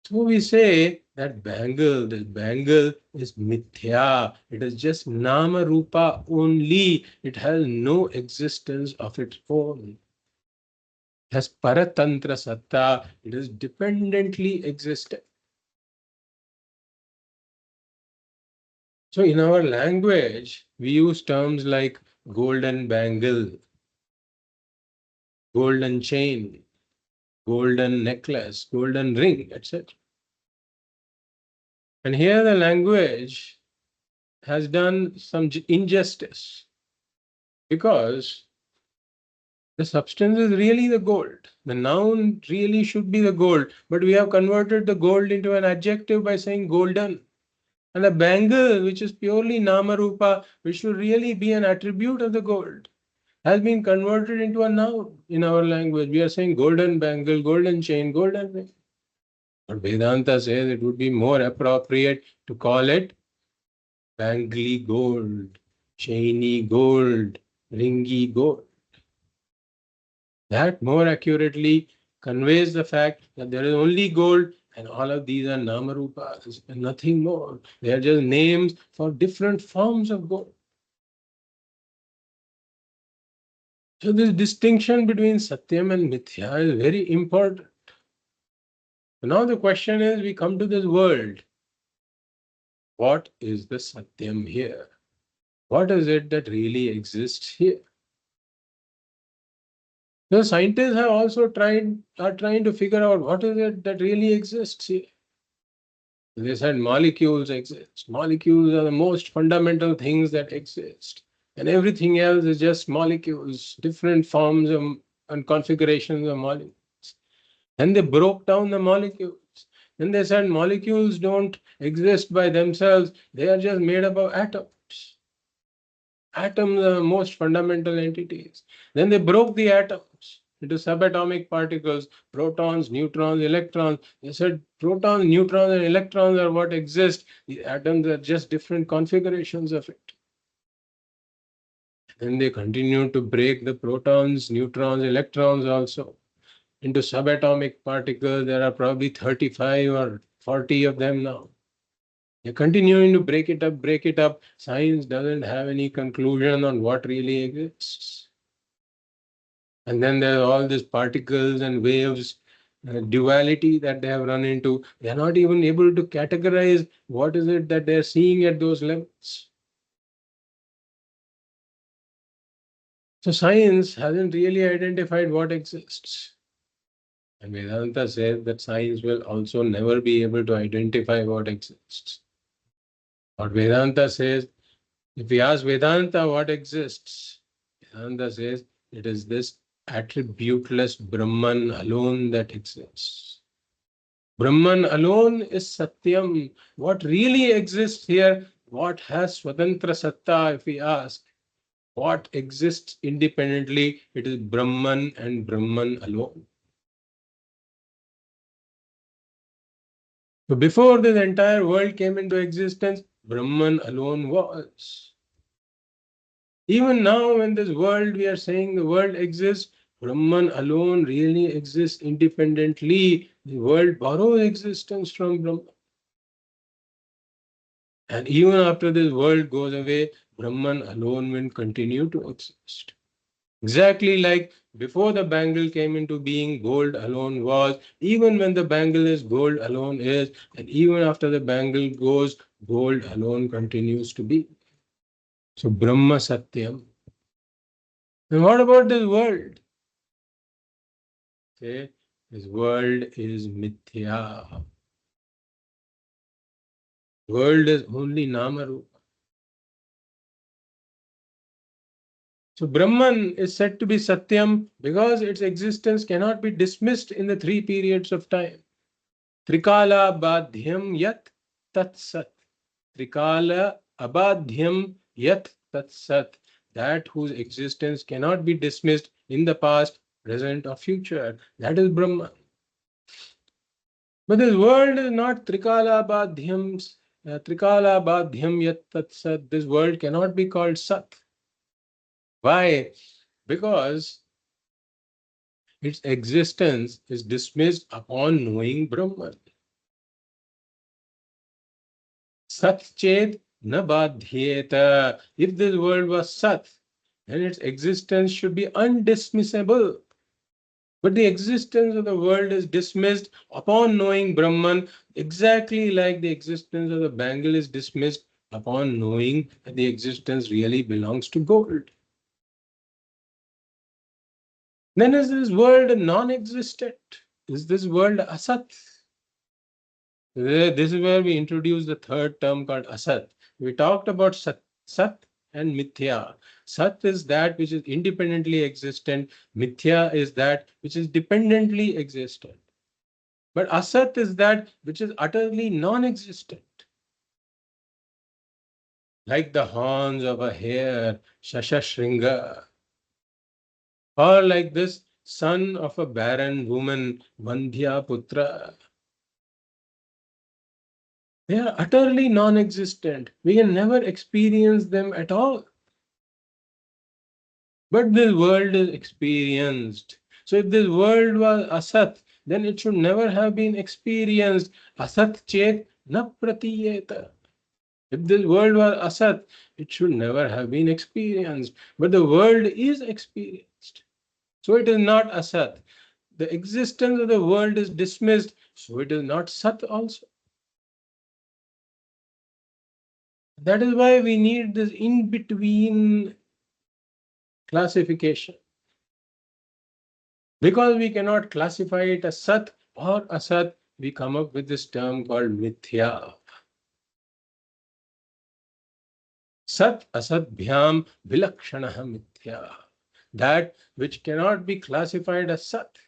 So we say that this bangle is mithya. It is just nama rupa only. It has no existence of its own. It has paratantra satta. It is dependently existent. So in our language, we use terms like golden bangle, golden chain, golden necklace, golden ring, etc. And here the language has done some injustice because the substance is really the gold. The noun really should be the gold, but we have converted the gold into an adjective by saying golden. And the bangle, which is purely namarupa, which should really be an attribute of the gold, has been converted into a noun in our language. We are saying golden bangle, golden chain, golden ring. But Vedanta says it would be more appropriate to call it bangly gold, chainy gold, ringy gold. That more accurately conveys the fact that there is only gold and all of these are namarupas and nothing more. They are just names for different forms of gold. So this distinction between Satyam and Mithya is very important. So now the question is, we come to this world. What is the Satyam here? What is it that really exists here? The scientists have also are trying to figure out what is it that really exists here. They said molecules exist. Molecules are the most fundamental things that exist. And everything else is just molecules, different forms and configurations of molecules. And they broke down the molecules. Then they said molecules don't exist by themselves. They are just made up of atoms. Atoms are the most fundamental entities. Then they broke the atoms into subatomic particles, protons, neutrons, electrons. They said protons, neutrons, and electrons are what exist. The atoms are just different configurations of it. Then they continue to break the protons, neutrons, electrons also into subatomic particles. There are probably 35 or 40 of them now. They're continuing to break it up, break it up. Science doesn't have any conclusion on what really exists. And then there's all these particles and waves duality that they have run into. They're not even able to categorize what is it that they're seeing at those levels. So science hasn't really identified what exists. And Vedanta says that science will also never be able to identify what exists. What Vedanta says, if we ask Vedanta what exists, Vedanta says it is this attributeless Brahman alone that exists. Brahman alone is Satyam. What really exists here, what has Swatantra Satta, if we ask, what exists independently, it is Brahman and Brahman alone. So before this entire world came into existence, Brahman alone was. Even now, when this world, we are saying the world exists, Brahman alone really exists independently. The world borrows existence from Brahman. And even after this world goes away, Brahman alone will continue to exist. Exactly like before the bangle came into being, gold alone was. Even when the bangle is, gold alone is. And even after the bangle goes, gold alone continues to be. So Brahma Satyam. And what about this world? Okay, this world is Mithya. World is only Namarupa. So Brahman is said to be Satyam because its existence cannot be dismissed in the three periods of time. Trikala Badhyam Yat Tat Sat. Trikala Abadhyam Yat Tat Sat. That whose existence cannot be dismissed in the past, present, or future. That is Brahman. But this world is not Trikala Badhyam. Trikala Badhyam Yat Tat Sat. This world cannot be called Sat. Why? Because its existence is dismissed upon knowing Brahman. Sat ched na badhyeta. If this world was Sat, then its existence should be undismissible. But the existence of the world is dismissed upon knowing Brahman, exactly like the existence of the bangle is dismissed upon knowing that the existence really belongs to gold. Then is this world non-existent? Is this world asat? This is where we introduce the third term called asat. We talked about sat and mithya. Sat is that which is independently existent. Mithya is that which is dependently existent. But asat is that which is utterly non-existent. Like the horns of a hare, Shashashringa. Or like this son of a barren woman, Vandhya Putra. They are utterly non-existent. We can never experience them at all. But this world is experienced. So if this world was asat, then it should never have been experienced. Asat chet na pratiyeta. If this world was asat, it should never have been experienced. But the world is experienced. So it is not asat. The existence of the world is dismissed, so it is not sat also. That is why we need this in-between classification. Because we cannot classify it as sat or asat, we come up with this term called mithya. Sat asat bhyam vilakshanaha mithya. That which cannot be classified as sat,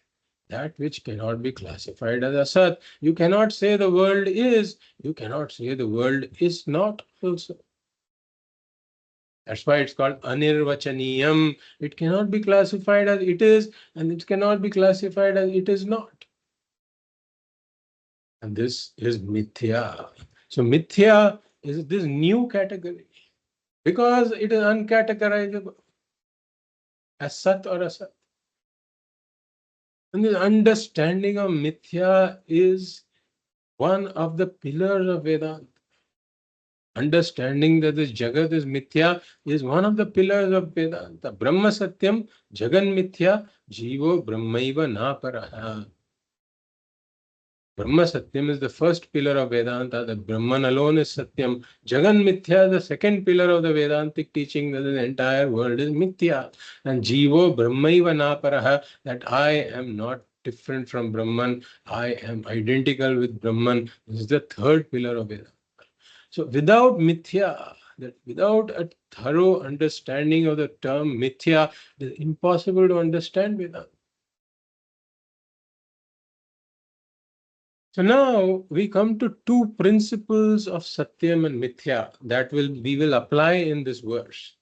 that which cannot be classified as asat. You cannot say the world is, you cannot say the world is not also. That's why it's called anirvachaniyam. It cannot be classified as it is, and it cannot be classified as it is not. And this is mithya. So mithya is this new category because it is uncategorizable as sat or asat. And the understanding of mithya is one of the pillars of Vedanta. Understanding that this Jagat is mithya is one of the pillars of Vedanta. Brahma Satyam, Jagan Mithya, Jivo Brahmaiva Na Paraha. Brahma Satyam is the first pillar of Vedanta, that Brahman alone is Satyam. Jagan Mithya is the second pillar of the Vedantic teaching, that the entire world is Mithya. And Jivo Brahmaiva Na Paraha, that I am not different from Brahman, I am identical with Brahman. This is the third pillar of Vedanta. So without Mithya, that without a thorough understanding of the term Mithya, it is impossible to understand Vedanta. So now we come to two principles of Satyam and Mithya that we will apply in this verse.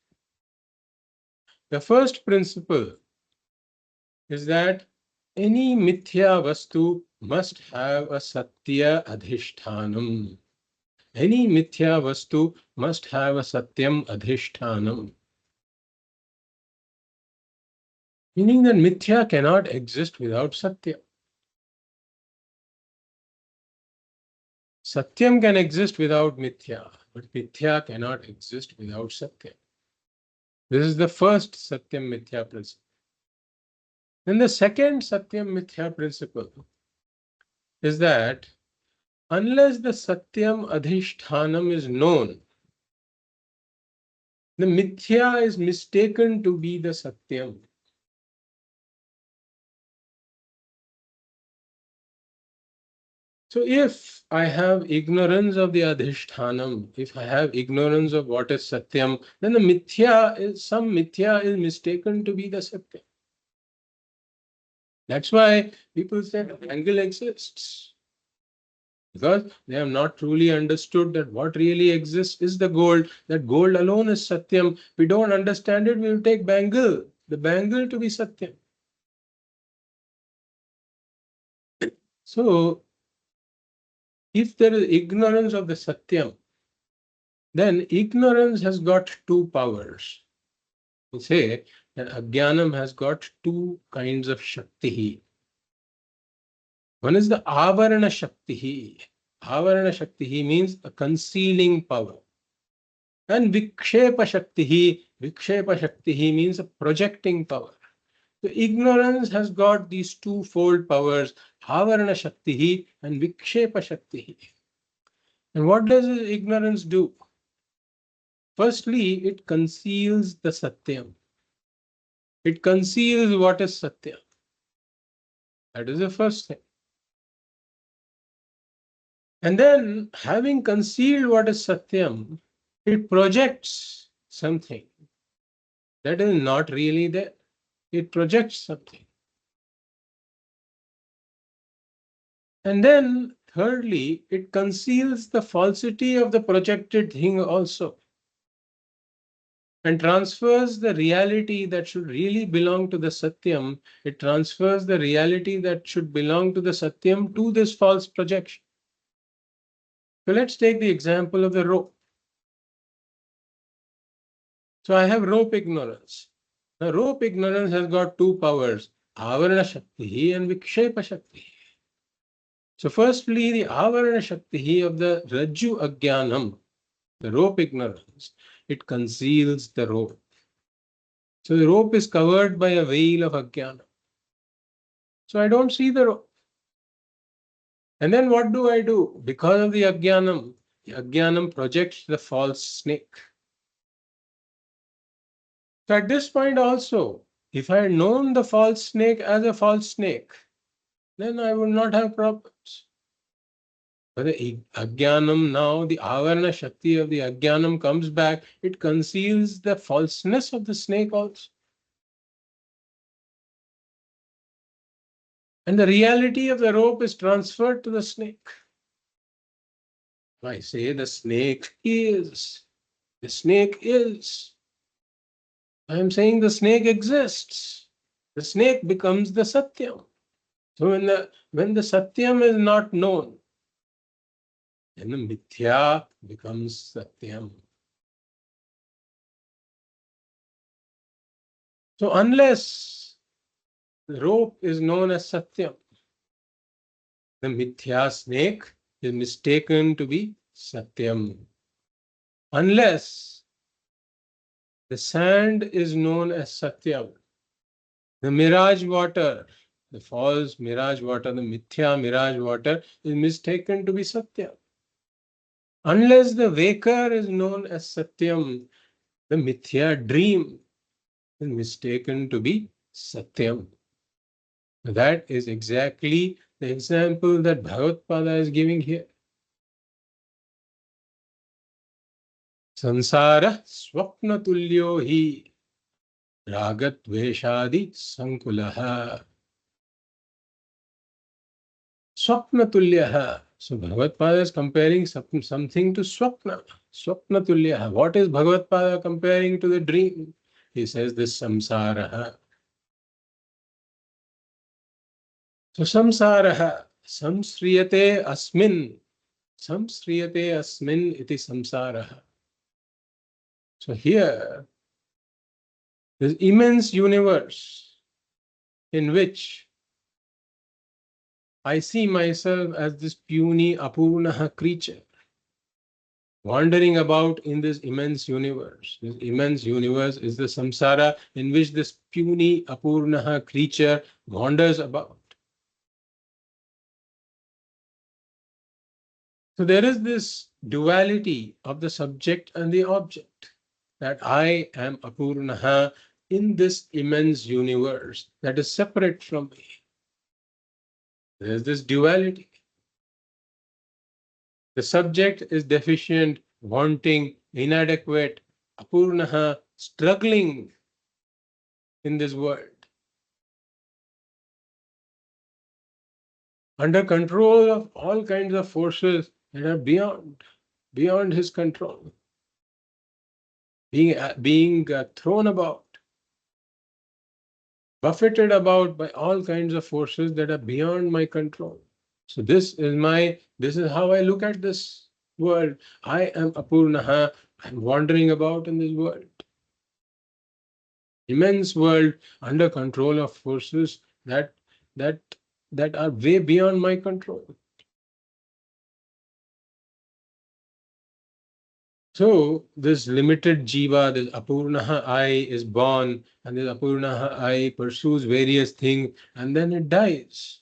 The first principle is that any Mithya Vastu must have a Satya Adhishthanam. Any Mithya Vastu must have a Satyam Adhishthanam. Meaning that Mithya cannot exist without Satya. Satyam can exist without Mithya, but Mithya cannot exist without Satya. This is the first Satyam Mithya principle. Then the second Satyam Mithya principle is that unless the Satyam Adhishthanam is known, the Mithya is mistaken to be the Satyam. So if I have ignorance of the adhishthanam, if I have ignorance of what is satyam, then the mithya is, some mithya is mistaken to be the satyam. That's why people say angle exists. Because they have not truly understood that what really exists is the gold, that gold alone is satyam. We don't understand it, we will take the bangle to be satyam. So if there is ignorance of the satyam, then ignorance has got two powers. We say that ajnanam has got two kinds of shakti. One is the avarana shakti. Avarana shakti means a concealing power. And vikshepa shakti means a projecting power. So ignorance has got these twofold powers, avarana shakti and vikshepa shakti. And what does ignorance do? Firstly, it conceals the satyam. It conceals what is satyam. That is the first thing. And then, having concealed what is satyam, it projects something that is not really there. It projects something. And then, thirdly, it conceals the falsity of the projected thing also and transfers the reality that should really belong to the Satyam. It transfers the reality that should belong to the Satyam to this false projection. So let's take the example of the rope. So I have rope ignorance. Now, rope ignorance has got two powers, Avarana Shakti and Vikshepa Shakti. So firstly, the Avarana Shakti of the Rajju Ajnanam, the rope ignorance, it conceals the rope. So the rope is covered by a veil of Ajnana. So I don't see the rope. And then what do I do? Because of the Ajnanam projects the false snake. So at this point also, if I had known the false snake as a false snake, then I would not have problems. But the Ajnanam now, the Avarana Shakti of the Ajnanam comes back, it conceals the falseness of the snake also. And the reality of the rope is transferred to the snake. I say the snake is. The snake is. I am saying the snake exists. The snake becomes the Satyam. So when the Satyam is not known, then the Mithya becomes Satyam. So unless the rope is known as Satyam, the Mithya snake is mistaken to be Satyam. Unless the sand is known as Satyam, the mirage water, the false mirage water, the Mithya mirage water is mistaken to be Satyam. Unless the waker is known as Satyam, the Mithya dream is mistaken to be Satyam. That is exactly the example that Bhagavad is giving here. Sansara swapna tulyo hi ragat veshadi sankulaha. Swapna tulyaha. So Bhagavad is comparing something to swapna. Swapna tulyaha. What is Bhagavad comparing to the dream? He says this samsara. So samsara samsriyate asmin iti samsara. So here, this immense universe in which I see myself as this puny apurnaha creature wandering about in this immense universe. This immense universe is the samsara in which this puny apurnaha creature wanders about. So there is this duality of the subject and the object, that I am apurnaha in this immense universe that is separate from me. There is this duality. The subject is deficient, wanting, inadequate, apurnaha, struggling in this world, under control of all kinds of forces that are beyond his control, being thrown about, buffeted about by all kinds of forces that are beyond my control. So this is how I look at this world. I am apurnaha. I'm wandering about in this world. Immense world under control of forces that that are way beyond my control. So this limited jiva, this apurnaha I is born, and this apurnaha I pursues various things, and then it dies.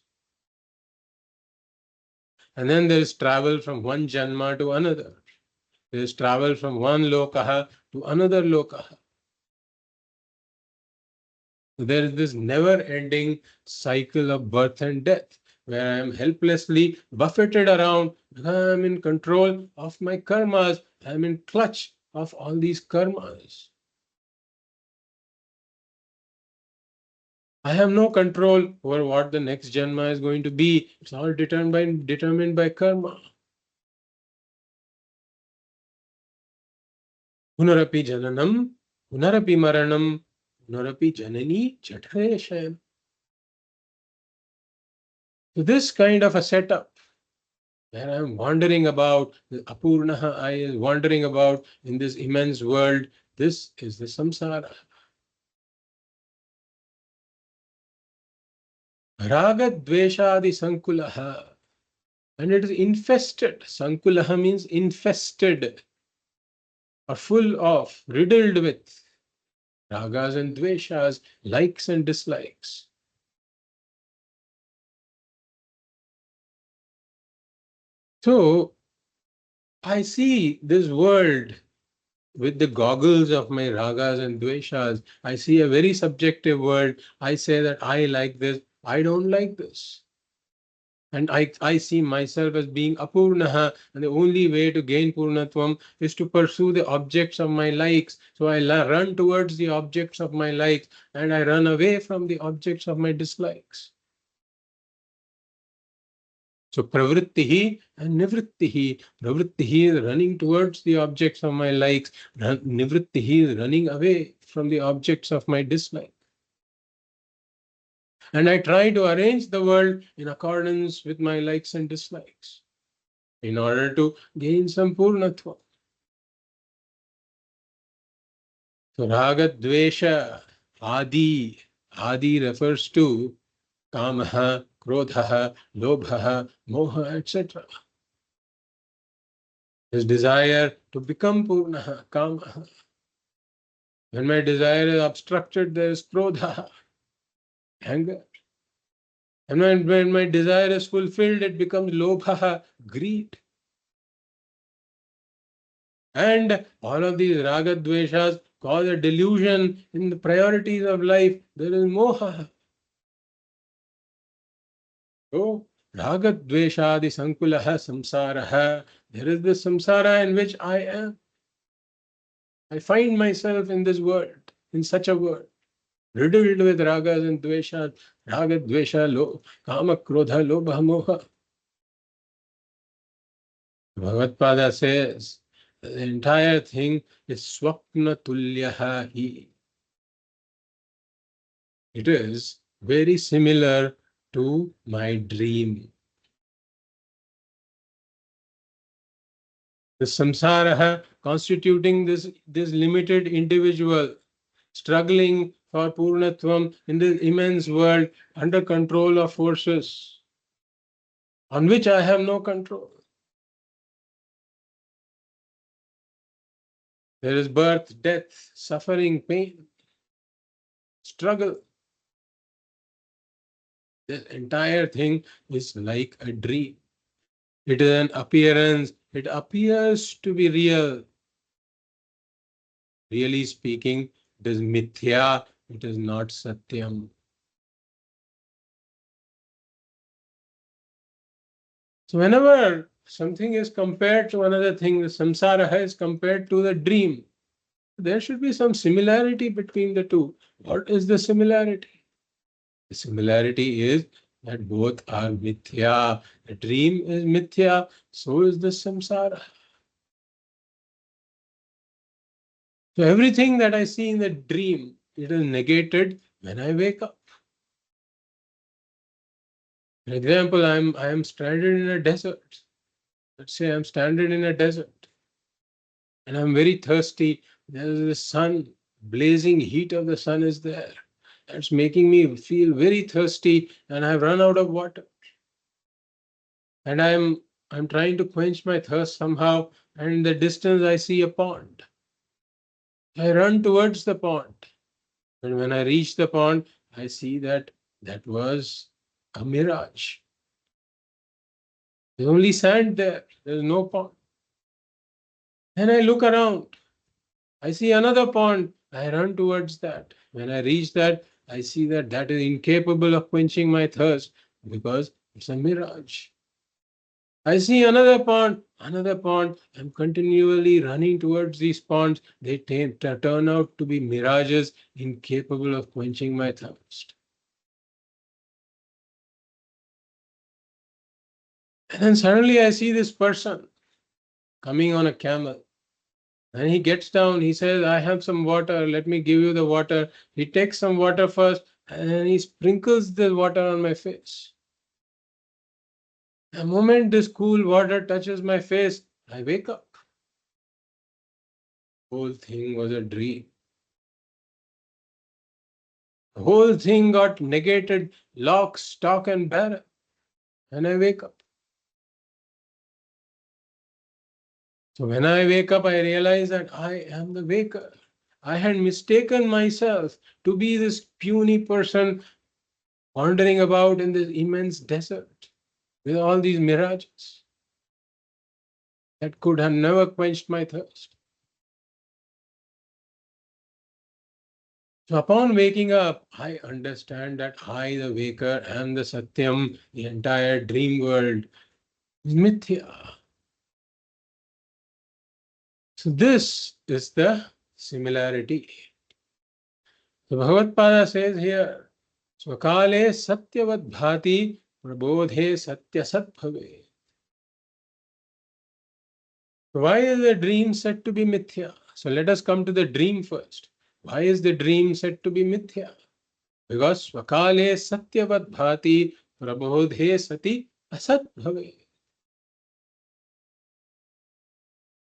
And then there is travel from one janma to another. There is travel from one lokaha to another lokaha. There is this never-ending cycle of birth and death, where I am helplessly buffeted around because I am in control of my karmas. I am in clutch of all these karmas. I have no control over what the next janma is going to be. It's all determined by karma. Punarapi jananam, punarapi maranam, punarapi janani jఠare shayanam. So this kind of a setup where I am wandering about, the apurnaha I is wandering about in this immense world, this is the samsara. Raga dveshadi sankulaha. And it is infested. Sankulaha means infested or full of, riddled with ragas and dveshas, likes and dislikes. So I see this world with the goggles of my ragas and dveshas. I see a very subjective world. I say that I like this, I don't like this. And I see myself as being apurnaha, and the only way to gain purnatvam is to pursue the objects of my likes. So I run towards the objects of my likes, and I run away from the objects of my dislikes. So pravrittihi and nivrittihi. Pravrittihi is running towards the objects of my likes. Nivrittihi is running away from the objects of my dislike. And I try to arrange the world in accordance with my likes and dislikes in order to gain some purnatva. So raga, dvesha, adi. Adi refers to kamaha, krodhaha, lobhaha, moha, etc. His desire to become purnaha, kamaha. When my desire is obstructed, there is krodha, anger. And when my desire is fulfilled, it becomes lobha, greed. And all of these raga dveshas cause a delusion in the priorities of life. There is moha. So, raga dveshadi sankulaha samsaraha. There is this samsara in which I am. I find myself in this world, in such a world, riddled with ragas and dveshas. Raga dvesha lo, kama krodha lobha moha. Bhagavad says the entire thing is swapna tulyaha hi. It is very similar to my dream. The samsara constituting this limited individual struggling for purnatvam in this immense world under control of forces on which I have no control. There is birth, death, suffering, pain, struggle. This entire thing is like a dream. It is an appearance. It appears to be real. Really speaking, it is mithya. It is not satyam. So whenever something is compared to another thing. The samsara is compared to the dream. There should be some similarity between the two. What is the similarity? The similarity is that both are mithya. The dream is mithya, so is the samsara. So everything that I see in the dream, it is negated when I wake up. For example, I am stranded in a desert. Let's say I'm stranded in a desert and I'm very thirsty. There's the sun, blazing heat of the sun is there. That's making me feel very thirsty and I've run out of water. And I'm trying to quench my thirst somehow, and in the distance I see a pond. I run towards the pond. And when I reach the pond, I see that that was a mirage. There's only sand there. There's no pond. Then I look around. I see another pond. I run towards that. When I reach that, I see that that is incapable of quenching my thirst because it's a mirage. I see another pond, another pond. I'm continually running towards these ponds. They turn out to be mirages incapable of quenching my thirst. And then suddenly I see this person coming on a camel. And he gets down, he says, I have some water, let me give you the water. He takes some water first and then he sprinkles the water on my face. The moment this cool water touches my face, I wake up. The whole thing was a dream. The whole thing got negated, lock, stock, and barrel. And I wake up. So when I wake up, I realize that I am the waker. I had mistaken myself to be this puny person wandering about in this immense desert with all these mirages that could have never quenched my thirst. So upon waking up, I understand that I, the waker, am the Satyam, the entire dream world is Mithya. So this is the similarity. So Bhagavad says here, Swakale Satyavad Bhati Prabodhe Satyasat Bhave. Why is the dream said to be Mithya? So let us come to the dream first. Why is the dream said to be Mithya? Because Swakale Satyavad Bhati Prabodhe Sati Asat Bhave.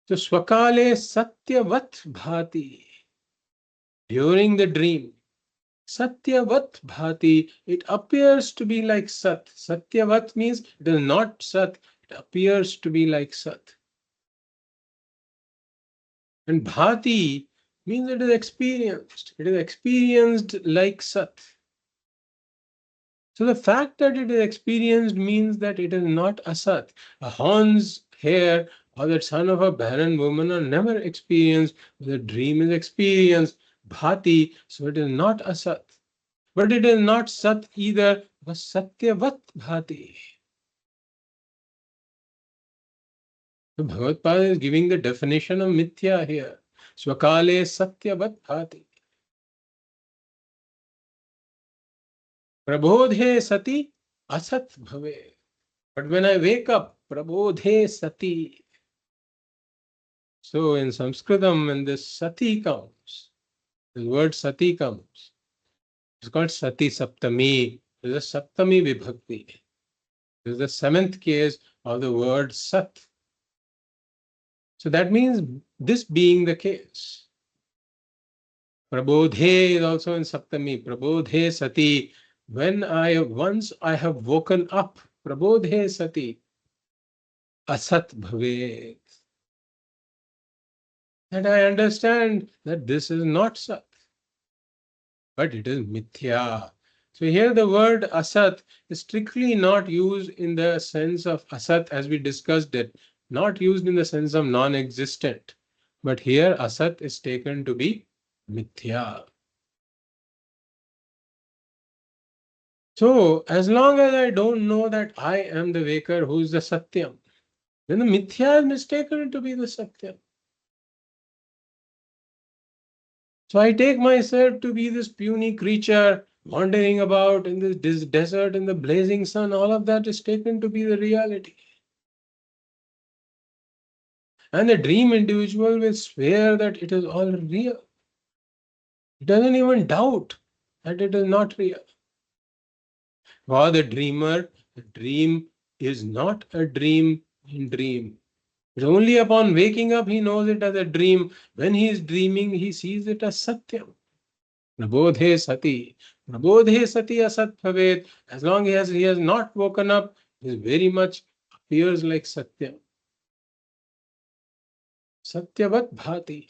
So Swakale Satyavat Bhati. During the dream, Satyavat Bhati, it appears to be like Sat. Satyavat means it is not Sat, it appears to be like Sat. And Bhati means it is experienced. It is experienced like Sat. So the fact that it is experienced means that it is not Asat. A horn's hair or the son of a barren woman are never experienced. The dream is experienced. Bhati, so it is not Asat. But it is not Sat either, but Satyavat Bhati. So Bhagavad is giving the definition of Mithya here. Swakale Satyavat Bhati. Prabodhe Sati Asat Bhave. But when I wake up, Prabodhe Sati. So in Sanskritam, when this Sati comes, the word Sati comes, it's called Sati Saptami. There's a Saptami Vibhakti. This is the seventh case of the word Sat. So that means this being the case. Prabodhe is also in Saptami. Prabodhe Sati. Once I have woken up, Prabodhe Sati, Asat Bhave. And I understand that this is not Sat, but it is Mithya. So here the word Asat is strictly not used in the sense of Asat as we discussed it, not used in the sense of non-existent. But here Asat is taken to be Mithya. So as long as I don't know that I am the waker who is the Satyam, then the mithya is mistaken to be the Satya. So I take myself to be this puny creature wandering about in this desert in the blazing sun. All of that is taken to be the reality. And the dream individual will swear that it is all real. He doesn't even doubt that it is not real. For the dreamer, the dream is not a dream in dream. It's only upon waking up he knows it as a dream. When he is dreaming, he sees it as Satyam. Prabodhe sati. Prabodhe sati asat bhavet. As long as he has not woken up, it very much appears like Satyam. Satyavat bhati.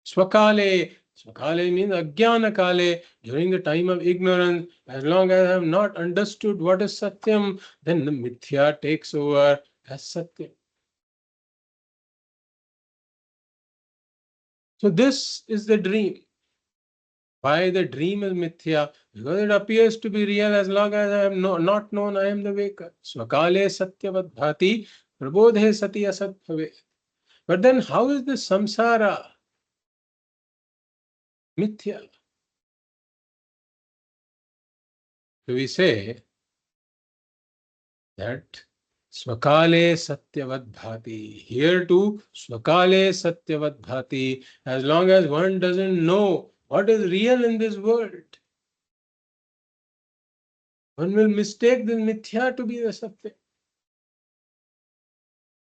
Swakale. Swakale means ajnana kale. During the time of ignorance, as long as I have not understood what is Satyam, then the Mithya takes over as Satyam. So this is the dream. Why the dream is mithya? Because it appears to be real as long as I am not known I am the waker. Swakale satyavat bhati prabodhe sati asat bhave. But then how is the samsara mithya? So we say that Swakale Satyavat Bhati. Here too, Swakale Satyavat Bhati. As long as one doesn't know what is real in this world, one will mistake the mithya to be the Satya.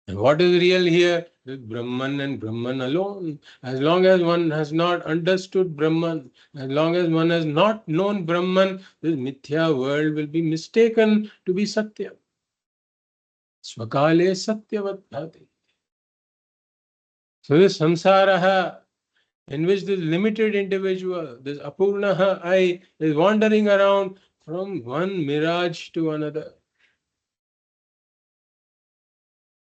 And what is real here is Brahman and Brahman alone. As long as one has not understood Brahman, as long as one has not known Brahman, this mithya world will be mistaken to be Satya. Swakale Satyavat Bhati. So this samsara in which this limited individual, this apurnaha I, is wandering around from one mirage to another.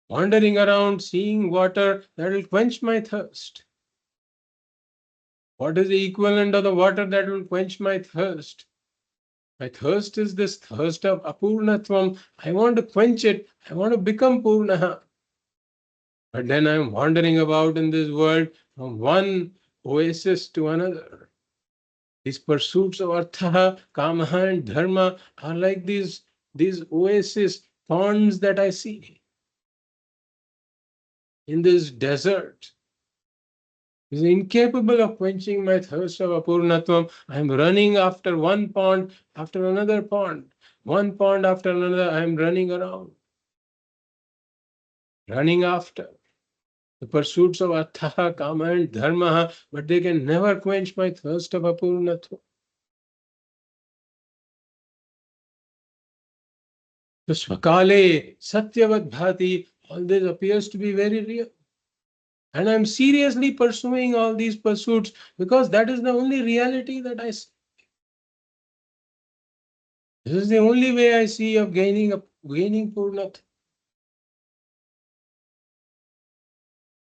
Wandering around, seeing water that will quench my thirst. What is the equivalent of the water that will quench my thirst? My thirst is this thirst of apurnatvam. I want to quench it. I want to become purnaha. But then I am wandering about in this world from one oasis to another. These pursuits of artha, kamaha, and dharma are like these oasis ponds that I see in this desert. Is incapable of quenching my thirst of apurnatvam. I am running after one pond after another pond. One pond after another, I am running around. Running after the pursuits of artha, kama, and dharma, but they can never quench my thirst of apurnatvam. So Swakale, Satyavat Bhati, all this appears to be very real. And I'm seriously pursuing all these pursuits because that is the only reality that I see. This is the only way I see of gaining Purnat.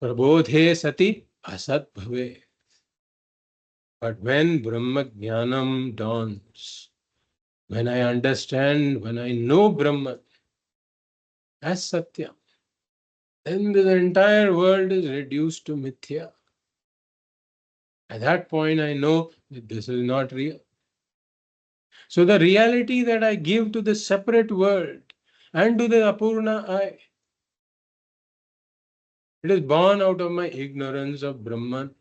Prabodhe sati asat bhave. But when Brahma Jnanam dawns, when I understand, when I know Brahman as Satya, then the entire world is reduced to Mithya. At that point, I know that this is not real. So the reality that I give to the separate world and to the Apurna I, it is born out of my ignorance of Brahman.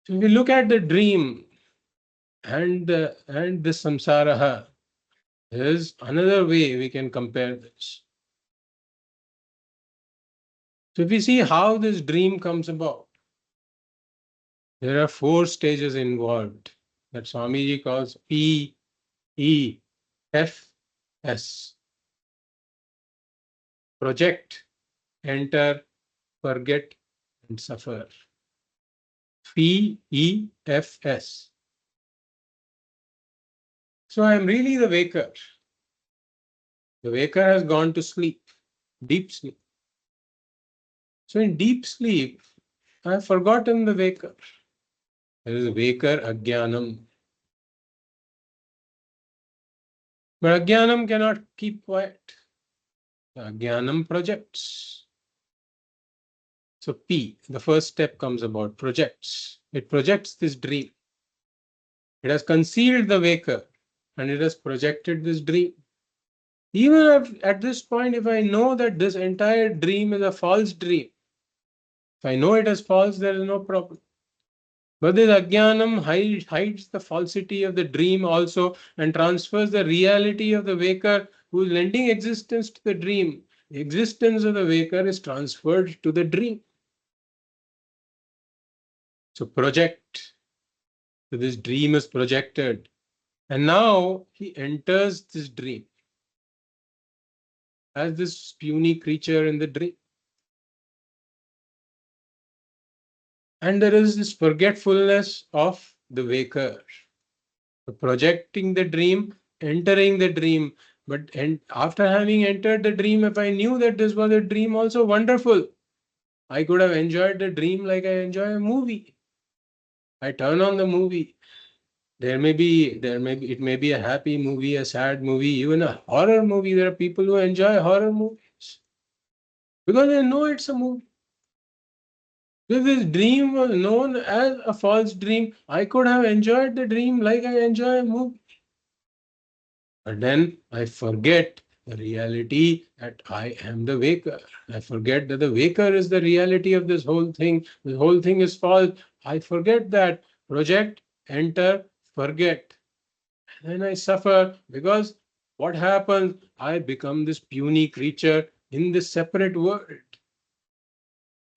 So if we look at the dream and the samsara, there is another way we can compare this. So if we see how this dream comes about, there are 4 stages involved that Swamiji calls PEFS. Project, enter, forget, and suffer. PEFS. So I am really the waker. The waker has gone to sleep, deep sleep. So in deep sleep, I have forgotten the waker. There is a waker, ajnanam. But Ajnanam cannot keep quiet. Ajnanam projects. So P, the first step comes about projects. It projects this dream. It has concealed the waker and it has projected this dream. Even at this point, if I know that this entire dream is a false dream, if I know it is false, there is no problem. But this Ajnanam hides the falsity of the dream also and transfers the reality of the waker who is lending existence to the dream. The existence of the waker is transferred to the dream. So project. So this dream is projected. And now he enters this dream as this puny creature in the dream. And there is this forgetfulness of the waker. So projecting the dream, entering the dream. But after having entered the dream, if I knew that this was a dream, also wonderful. I could have enjoyed the dream like I enjoy a movie. I turn on the movie. It may be a happy movie, a sad movie, even a horror movie. There are people who enjoy horror movies because they know it's a movie. If this dream was known as a false dream, I could have enjoyed the dream like I enjoy a movie. But then I forget the reality that I am the waker. I forget that the waker is the reality of this whole thing. The whole thing is false. I forget that. Project, enter, forget. And then I suffer because what happens? I become this puny creature in this separate world.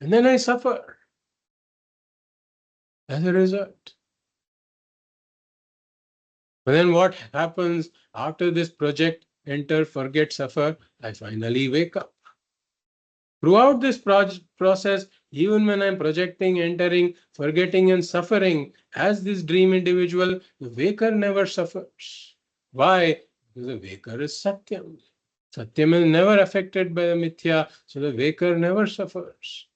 And then I suffer as a result. But then what happens after this project, enter, forget, suffer? I finally wake up. Throughout this process, even when I'm projecting, entering, forgetting, and suffering, as this dream individual, the waker never suffers. Why? Because the waker is Satyam. Satyam is never affected by the Mithya, so the waker never suffers.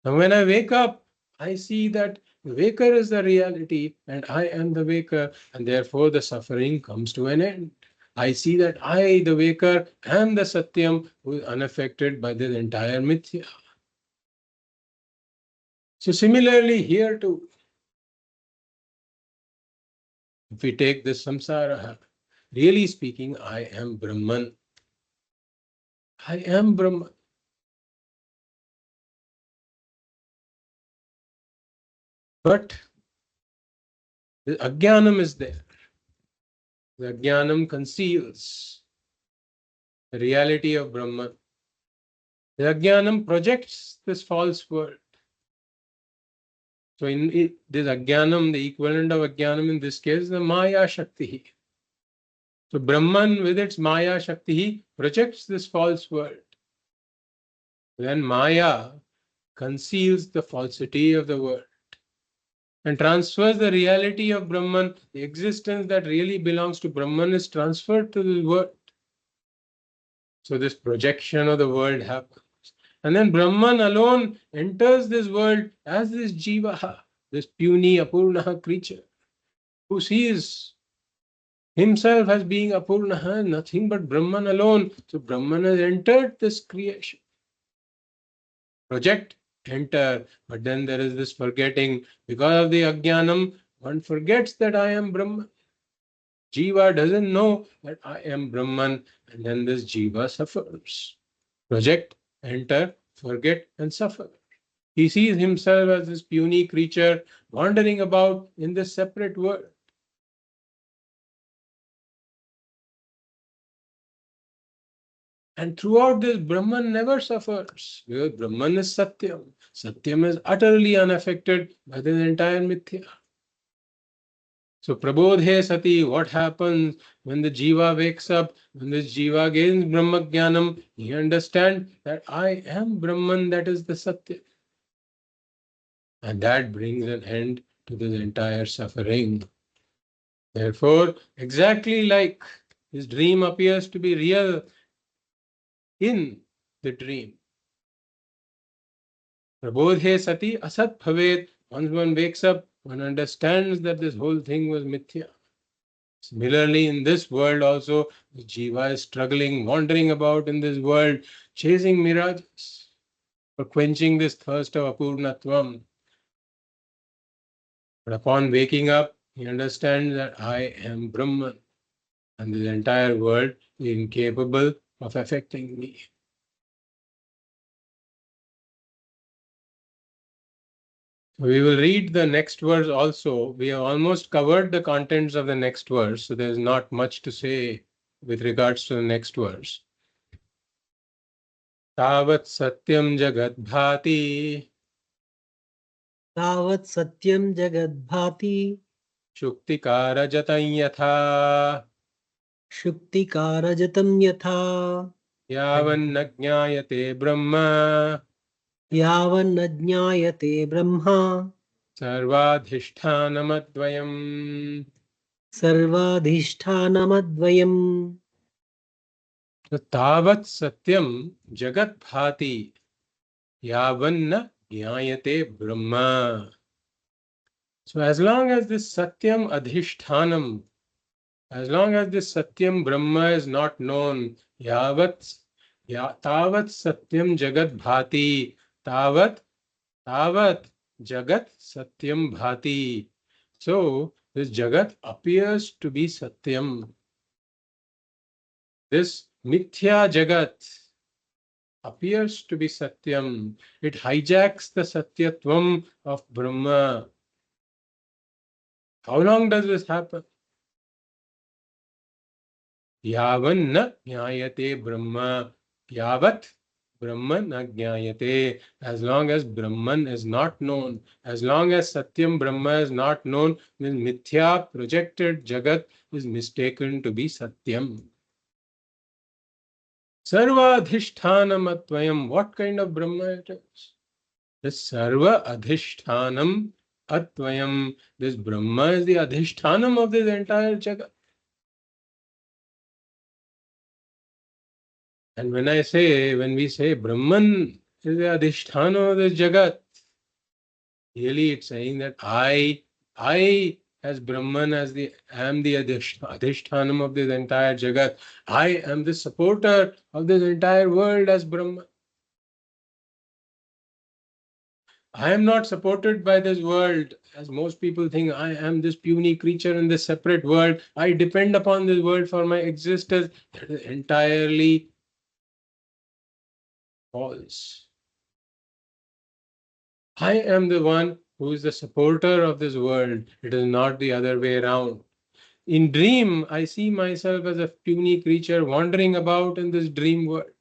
And when I wake up, I see that the waker is the reality and I am the waker, and therefore the suffering comes to an end. I see that I, the waker, am the Satyam who is unaffected by this entire Mithya. So, similarly, here too, if we take this samsara, really speaking, I am Brahman. I am Brahman. But the Ajnanam is there. The Ajnanam conceals the reality of Brahman. The Ajnanam projects this false world. So in this Ajnanam, the equivalent of Ajnanam in this case, the Maya Shakti. So Brahman with its Maya Shakti projects this false world. Then Maya conceals the falsity of the world and transfers the reality of Brahman. The existence that really belongs to Brahman is transferred to the world. So this projection of the world happens. And then Brahman alone enters this world as this Jiva, this puny Apurna creature, who sees himself as being Apurna, nothing but Brahman alone. So Brahman has entered this creation. Project, enter. But then there is this forgetting. Because of the Ajnanam, one forgets that I am Brahman. Jiva doesn't know that I am Brahman, and then this Jiva suffers. Project, enter, forget, and suffer. He sees himself as this puny creature wandering about in this separate world. And throughout this, Brahman never suffers because Brahman is Satyam. Satyam is utterly unaffected by this entire Mithya. So, Prabodhe Sati, what happens when the Jiva wakes up, when this Jiva gains Brahma Jnanam, he understands that I am Brahman, that is the Satya. And that brings an end to this entire suffering. Therefore, exactly like his dream appears to be real in the dream. Prabodhe Sati Asat Bhavet. Once one wakes up, one understands that this whole thing was Mithya. Similarly, in this world also, the jiva is struggling, wandering about in this world, chasing mirages, for quenching this thirst of apurnatvam. But upon waking up, he understands that I am Brahman, and this entire world is incapable of affecting me. We will read the next verse also. We have almost covered the contents of the next verse, so there's not much to say with regards to the next verse. Tavat satyam jagat bhati तावत् सत्यं जगद्भाति shuktikara yatha शुक्तिकारजतं यथा yavanna jnayate brahma यावन्न ज्ञायते Brahma sarvadhisthanamadvayam. सर्वाधिष्ठानमद्वयम्. So tavat satyam jagat bhati yavanna jnayate brahma. So as long as this satyam adhishthanam, as long as this satyam brahma is not known, yavat tavat satyam jagat bhati, tavat jagat satyam bhati. So this jagat appears to be satyam. This mithya jagat appears to be satyam. It hijacks the satyatvam of brahma. How long does this happen? Yavan na jnayate brahma. Yavat Brahman na jnayate. As long as Brahman is not known, as long as Satyam Brahma is not known, then Mithya projected Jagat is mistaken to be Satyam. Sarva adhishthanam atvayam. What kind of Brahma it is? This Sarva adhishthanam atvayam. This Brahma is the adhishthanam of this entire Jagat. And when we say Brahman is the adhisthana of the Jagat, really it's saying that I as Brahman, am the adhishthanam of this entire Jagat. I am the supporter of this entire world as Brahman. I am not supported by this world, as most people think. I am this puny creature in this separate world. I depend upon this world for my existence. That is entirely false. I am the one who is the supporter of this world. It is not the other way around. In dream, I see myself as a puny creature wandering about in this dream world.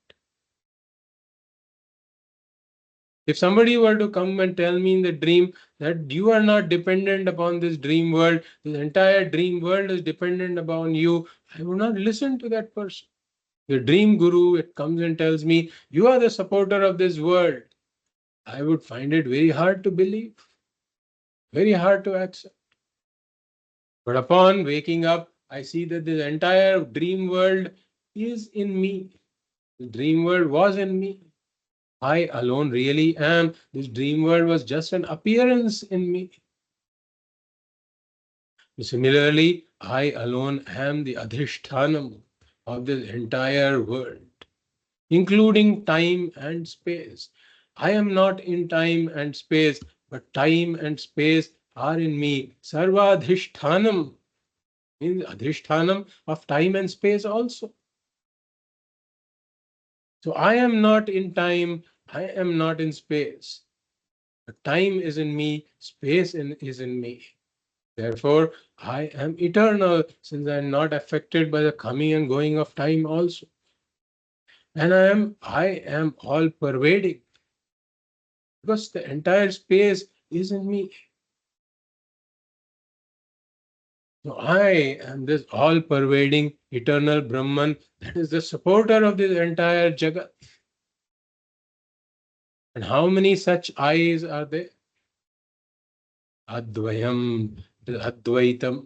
If somebody were to come and tell me in the dream that you are not dependent upon this dream world, the entire dream world is dependent upon you, I would not listen to that person. The dream guru, it comes and tells me, you are the supporter of this world. I would find it very hard to believe, very hard to accept. But upon waking up, I see that this entire dream world is in me. The dream world was in me. I alone really am. This dream world was just an appearance in me. Similarly, I alone am the adhishthanam of this entire world, including time and space. I am not in time and space, but time and space are in me. Sarvadhishthanam means adhishthanam of time and space also. So I am not in time, I am not in space. But time is in me, is in me. Therefore, I am eternal, since I am not affected by the coming and going of time also. And I am all pervading, because the entire space is in me. So I am this all pervading eternal Brahman that is the supporter of this entire Jagat. And how many such eyes are there? Advayam, the Advaitam.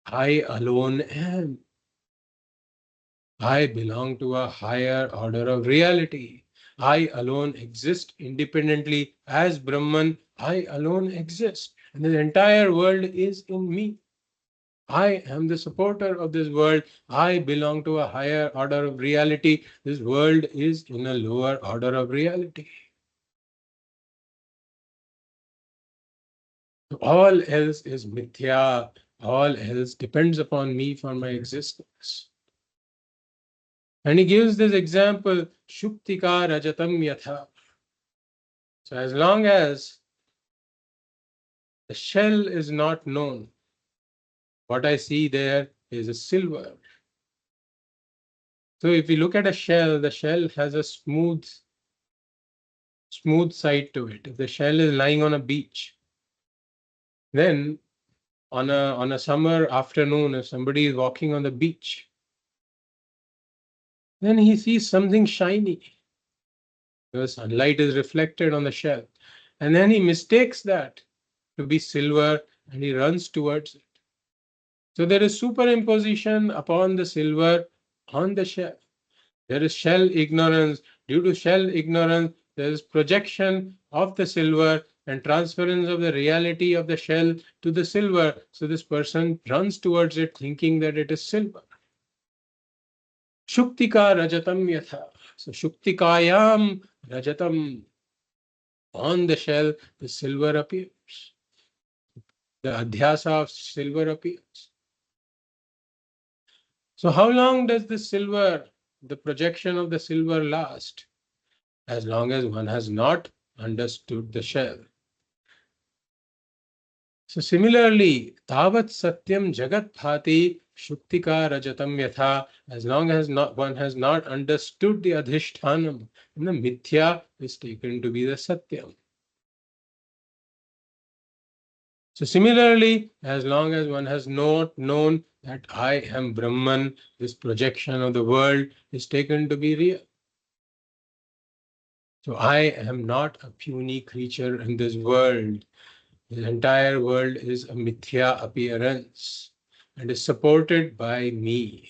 I alone am. I belong to a higher order of reality. I alone exist independently as Brahman. I alone exist. And the entire world is in me. I am the supporter of this world. I belong to a higher order of reality. This world is in a lower order of reality. All else is mithya. All else depends upon me for my existence. And he gives this example, Shuktika Rajatam Yatha. So as long as the shell is not known, what I see there is a silver. So if you look at a shell, the shell has a smooth side to it. If the shell is lying on a beach, then on a summer afternoon, if somebody is walking on the beach, then he sees something shiny. The sunlight is reflected on the shell. And then he mistakes that to be silver and he runs towards it. So there is superimposition upon the silver on the shell. There is shell ignorance. Due to shell ignorance, there is projection of the silver and transference of the reality of the shell to the silver. So this person runs towards it thinking that it is silver. Shuktika rajatam yatha. So Shuktikayam rajatam. On the shell, the silver appears. The adhyasa of silver appears. So how long does the silver, the projection of the silver last? As long as one has not understood the shell. So similarly, tavat satyam jagat bhati shuktika rajatam yatha. As long as one has not understood the adhishthanam, and the mithya is taken to be the satyam. So similarly, as long as one has not known that I am Brahman, this projection of the world is taken to be real. So I am not a puny creature in this world. The entire world is a mithya appearance and is supported by me.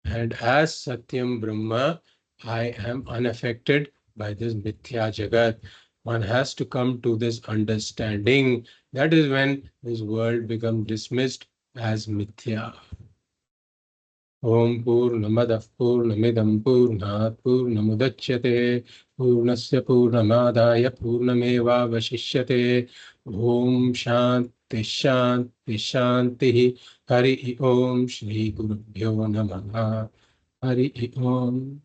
And as Satyam Brahma, I am unaffected by this mithya jagat. One has to come to this understanding. That is when this world becomes dismissed as mithya. Om Purnamadav Purnamidam Purnat Purnamudachyate Purnasya Purnamadaya Purnameva Vashishyate Om Shanti Shanti Shanti Hari Om Shri Gurubhyo Namaha Hari Om